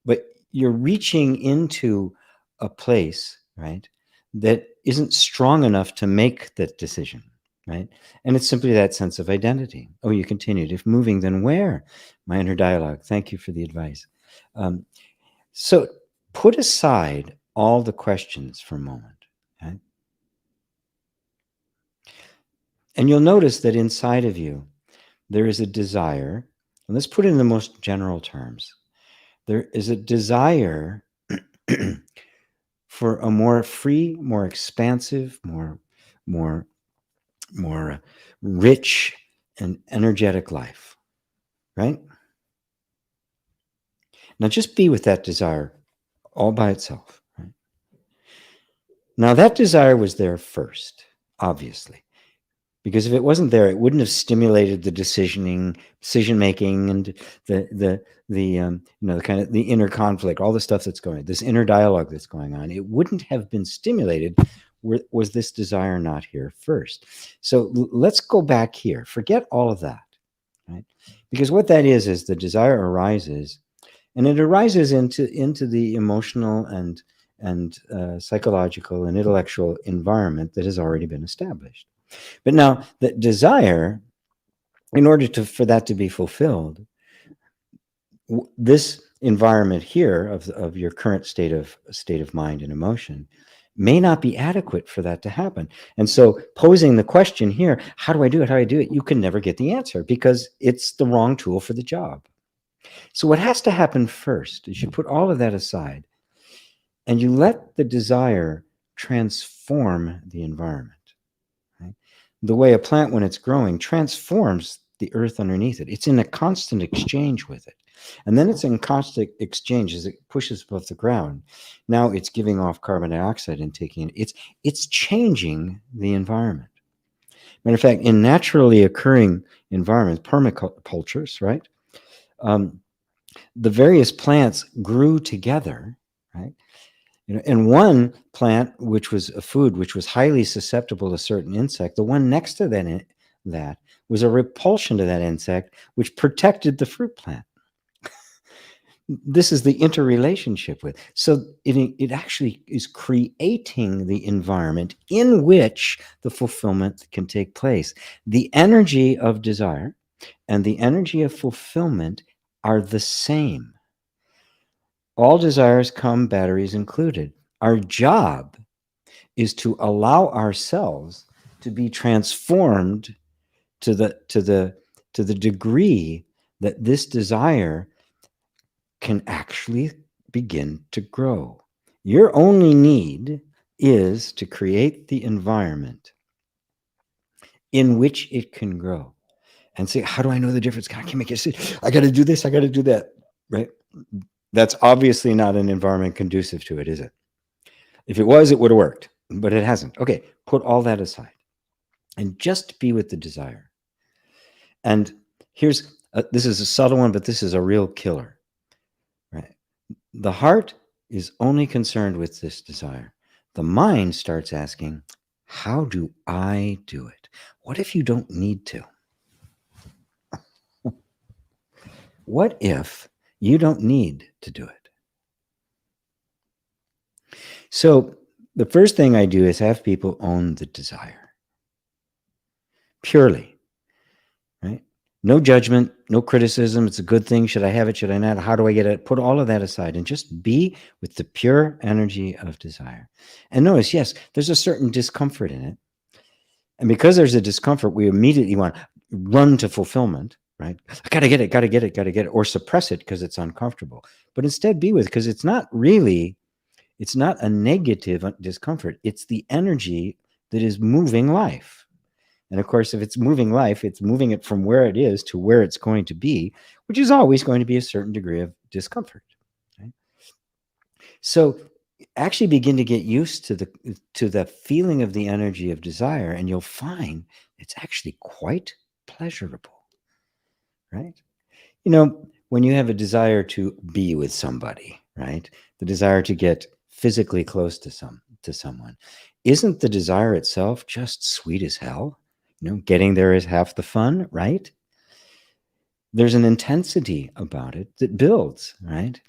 but you're reaching into a place, right, that isn't strong enough to make that decision, right? And it's simply that sense of identity. Oh, you continued. If moving, then where? My inner dialogue. Thank you for the advice. So put aside all the questions for a moment, okay? And you'll notice that inside of you, there is a desire, and let's put it in the most general terms. There is a desire for a more free, more expansive, more rich and energetic life, right? Now just be with that desire all by itself. Right? Now that desire was there first, obviously. Because if it wasn't there, it wouldn't have stimulated the decision making, and the kind of the inner conflict, all the stuff that's going on, this inner dialogue that's going on. It wouldn't have been stimulated. Was this desire not here first? So let's go back here. Forget all of that, right? Because what that is the desire arises, and it arises into the emotional and psychological and intellectual environment that has already been established. But now the desire, in order for that to be fulfilled, this environment here of your current state of mind and emotion may not be adequate for that to happen. And so posing the question here, how do I do it? How do I do it? You can never get the answer because it's the wrong tool for the job. So what has to happen first is you put all of that aside and you let the desire transform the environment. The way a plant, when it's growing, transforms the earth underneath it. It's in a constant exchange with it. And then it's in constant exchange as it pushes above the ground. Now it's giving off carbon dioxide and taking it. It's changing the environment. Matter of fact, in naturally occurring environments, permacultures, right? The various plants grew together, right? And one plant, which was a food, which was highly susceptible to certain insect, the one next to that was a repulsion to that insect, which protected the fruit plant. This is the interrelationship with. So it actually is creating the environment in which the fulfillment can take place. The energy of desire and the energy of fulfillment are the same. All desires come, batteries included. Our job is to allow ourselves to be transformed to the degree that this desire can actually begin to grow. Your only need is to create the environment in which it can grow. And say, how do I know the difference? God, I can't make it. I got to do this. I got to do that. Right? That's obviously not an environment conducive to it, is it? If it was, it would have worked, but it hasn't. Okay, put all that aside and just be with the desire. And here's, this is a subtle one, but this is a real killer, right? The heart is only concerned with this desire. The mind starts asking, how do I do it? What if you don't need to? What if you don't need to do it? So the first thing I do is have people own the desire. Purely, right? No judgment, no criticism. It's a good thing. Should I have it? Should I not? How do I get it? Put all of that aside and just be with the pure energy of desire. And notice, yes, there's a certain discomfort in it. And because there's a discomfort, we immediately want to run to fulfillment, right? I got to get it, got to get it, got to get it, or suppress it because it's uncomfortable. But instead be with, because it's not a negative discomfort. It's the energy that is moving life. And of course, if it's moving life, it's moving it from where it is to where it's going to be, which is always going to be a certain degree of discomfort. Right? So actually begin to get used to the feeling of the energy of desire, and you'll find it's actually quite pleasurable, right? When you have a desire to be with somebody, right? The desire to get physically close to someone, isn't the desire itself just sweet as hell? Getting there is half the fun, right? There's an intensity about it that builds, right,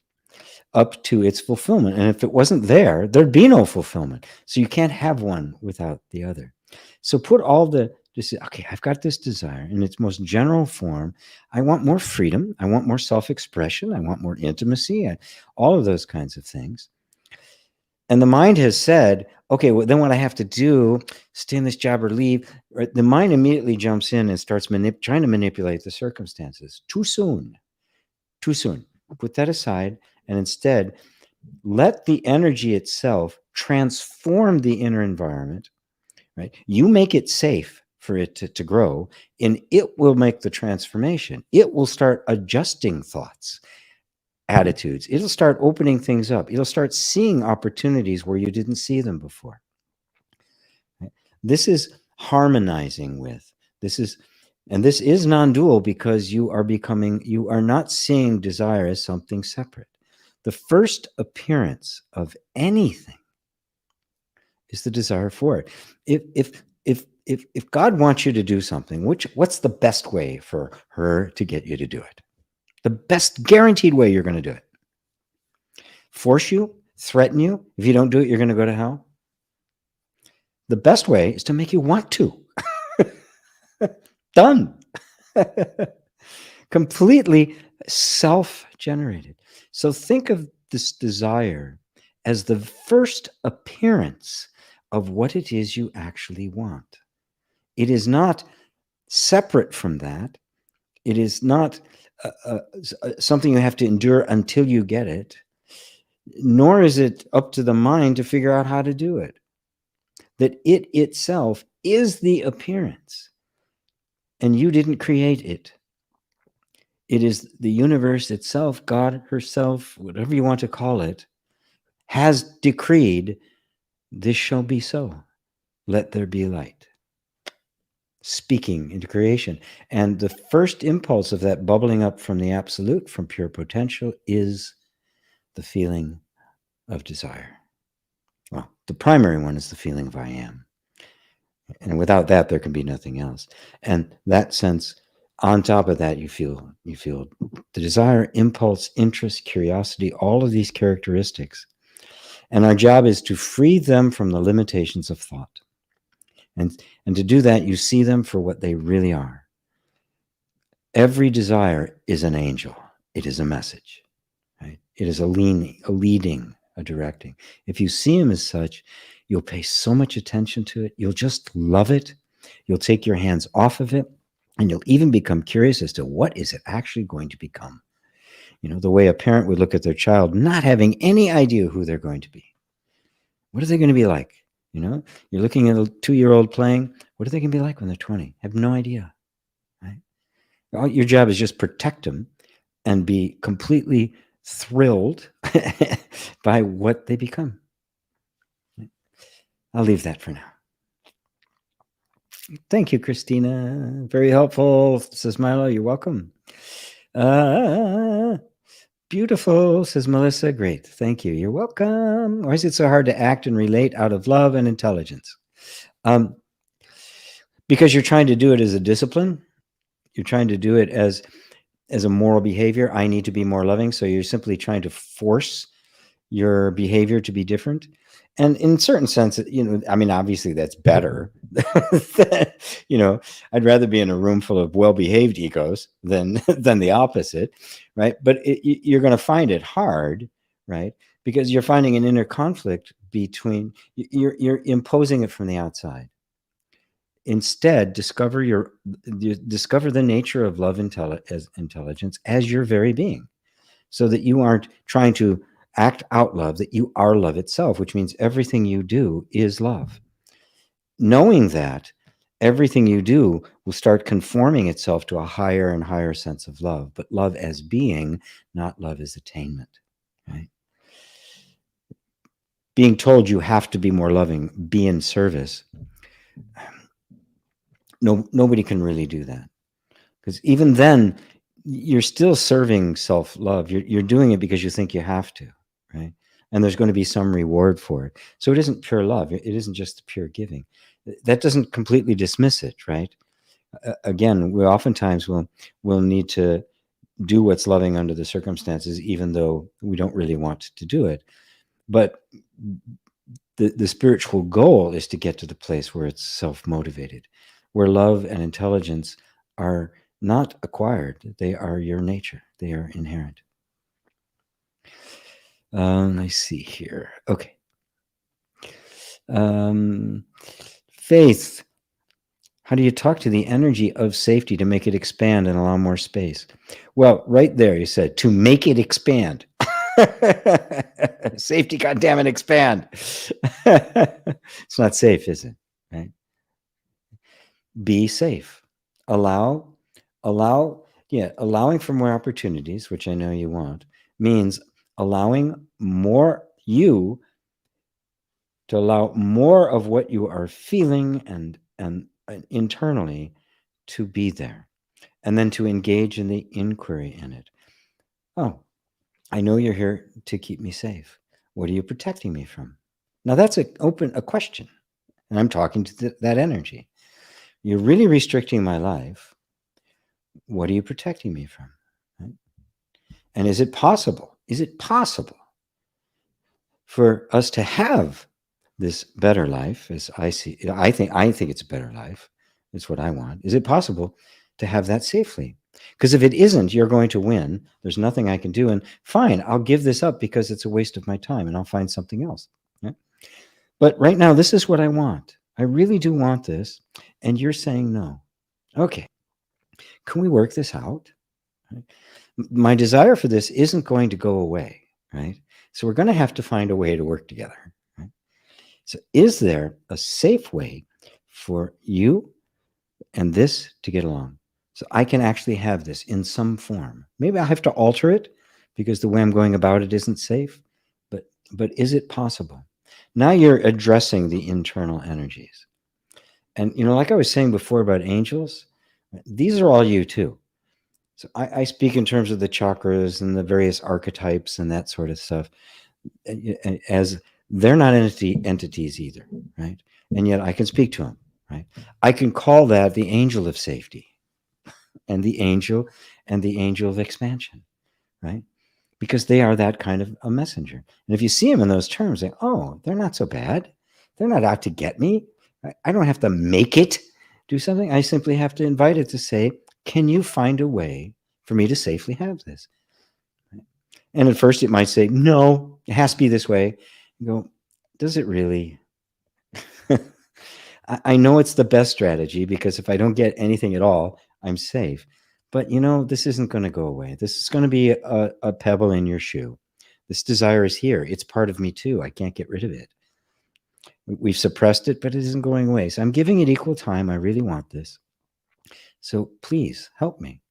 up to its fulfillment. And if it wasn't there, there'd be no fulfillment. So you can't have one without the other. So put all okay, I've got this desire in its most general form. I want more freedom. I want more self-expression. I want more intimacy. All of those kinds of things. And the mind has said, okay, well, then what I have to do, stay in this job or leave. Right? The mind immediately jumps in and starts trying to manipulate the circumstances. Too soon. Put that aside and instead let the energy itself transform the inner environment. Right? You make it safe for it to grow, and it will make the transformation. It will start adjusting thoughts, attitudes. It'll start opening things up. It'll start seeing opportunities where you didn't see them before. Right? This is harmonizing with. This is non-dual because you are not seeing desire as something separate. The first appearance of anything is the desire for it. If God wants you to do something, what's the best way for her to get you to do it? The best guaranteed way you're going to do it. Force you, threaten you. If you don't do it, you're going to go to hell. The best way is to make you want to. Done. Completely self-generated. So think of this desire as the first appearance of what it is you actually want. It is not separate from that. It is not something you have to endure until you get it, nor is it up to the mind to figure out how to do it. That it itself is the appearance, and you didn't create it. It is the universe itself, God herself, whatever you want to call it, has decreed, this shall be so. Let there be light. Speaking into creation. And the first impulse of that bubbling up from the absolute, from pure potential, is the feeling of desire. Well, the primary one is the feeling of I am. And without that, there can be nothing else. And that sense, on top of that, you feel the desire, impulse, interest, curiosity, all of these characteristics. And our job is to free them from the limitations of thought. And to do that, you see them for what they really are. Every desire is an angel. It is a message. Right? It is a leading, a directing. If you see him as such, you'll pay so much attention to it. You'll just love it. You'll take your hands off of it. And you'll even become curious as to what is it actually going to become. The way a parent would look at their child, not having any idea who they're going to be. What are they going to be like? You're looking at a 2-year-old playing. What are they going to be like when they're 20? Have no idea, right? Your job is just protect them and be completely thrilled by what they become. I'll leave that for now. Thank you, Christina. Very helpful, says Milo. You're welcome. Beautiful, says Melissa. Great. Thank you. You're welcome. Why is it so hard to act and relate out of love and intelligence? Because you're trying to do it as a discipline. You're trying to do it as a moral behavior. I need to be more loving. So you're simply trying to force your behavior to be different. And in a certain sense, obviously that's better. I'd rather be in a room full of well-behaved egos than the opposite, right? But you're going to find it hard, right? Because you're finding an inner conflict between, you're imposing it from the outside. Instead, discover the nature of love as intelligence as your very being, so that you aren't trying to act out love, that you are love itself, which means everything you do is love. Knowing that, everything you do will start conforming itself to a higher and higher sense of love, but love as being, not love as attainment, right? Being told you have to be more loving, be in service. Nobody can really do that, because even then, you're still serving self-love. You're doing it because you think you have to, right? and there's going to be some reward for it. So it isn't pure love. It isn't just pure giving. That doesn't completely dismiss it, right? Again, we oftentimes will need to do what's loving under the circumstances, even though we don't really want to do it. But the spiritual goal is to get to the place where it's self-motivated, where love and intelligence are not acquired. They are your nature. They are inherent. I see here. Okay. Faith. How do you talk to the energy of safety to make it expand and allow more space? Well, right there, you said to make it expand. Safety, goddammit, expand. It's not safe, is it? Right? Be safe. Allowing for more opportunities, which I know you want, means allowing more you to allow more of what you are feeling and internally to be there, and then to engage in the inquiry in it. Oh, I know you're here to keep me safe. What are you protecting me from? Now that's a question, and I'm talking to that energy. You're really restricting my life. What are you protecting me from? Right? And is it possible? Is it possible for us to have this better life, as I see? I think it's a better life. It's what I want. Is it possible to have that safely? Because if it isn't, you're going to win. There's nothing I can do. And fine, I'll give this up because it's a waste of my time and I'll find something else. Right? But right now, this is what I want. I really do want this. And you're saying no. Okay. Can we work this out? Right? My desire for this isn't going to go away. Right? So we're going to have to find a way to work together. Right? So is there a safe way for you and this to get along? So I can actually have this in some form. Maybe I'll have to alter it because the way I'm going about it isn't safe, but is it possible? Now you're addressing the internal energies. And, like I was saying before about angels, these are all you too. So I speak in terms of the chakras and the various archetypes and that sort of stuff, as they're not entities either, right? And yet I can speak to them, right? I can call that the angel of safety. And the angel of expansion, right? Because they are that kind of a messenger. And if you see them in those terms, they're not so bad. They're not out to get me. I don't have to make it do something. I simply have to invite it to say, can you find a way for me to safely have this? And at first it might say, no, it has to be this way. You go, does it really? I know it's the best strategy because if I don't get anything at all, I'm safe. But, this isn't going to go away. This is going to be a pebble in your shoe. This desire is here. It's part of me too. I can't get rid of it. We've suppressed it, but it isn't going away. So I'm giving it equal time. I really want this. So please help me.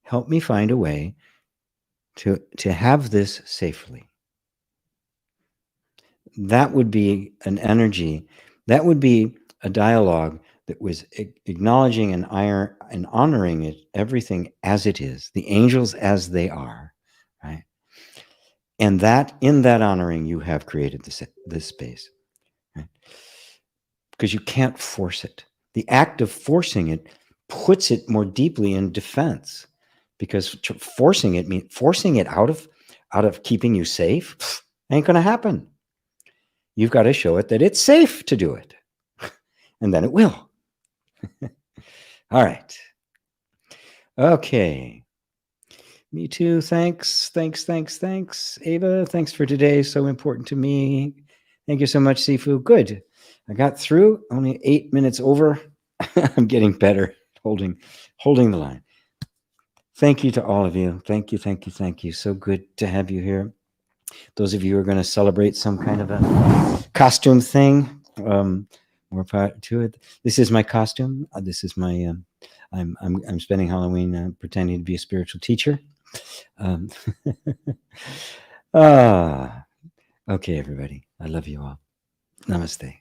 Help me find a way to have this safely. That would be an energy. That would be a dialogue that was acknowledging and honoring it, everything as it is, the angels as they are, right? And that in that honoring, you have created this space, right? Because you can't force it. The act of forcing it puts it more deeply in defense, because forcing it out of keeping you safe ain't going to happen. You've got to show it that it's safe to do it, and then it will. All right. Okay. Me too. Thanks. Ava, thanks for today. So important to me. Thank you so much, Sifu. Good. I got through. Only 8 minutes over. I'm getting better holding the line. Thank you to all of you. Thank you. So good to have you here. Those of you who are going to celebrate some kind of a costume thing, more part to it. This is my costume. This is my. I'm spending Halloween pretending to be a spiritual teacher. Okay, everybody. I love you all. Namaste.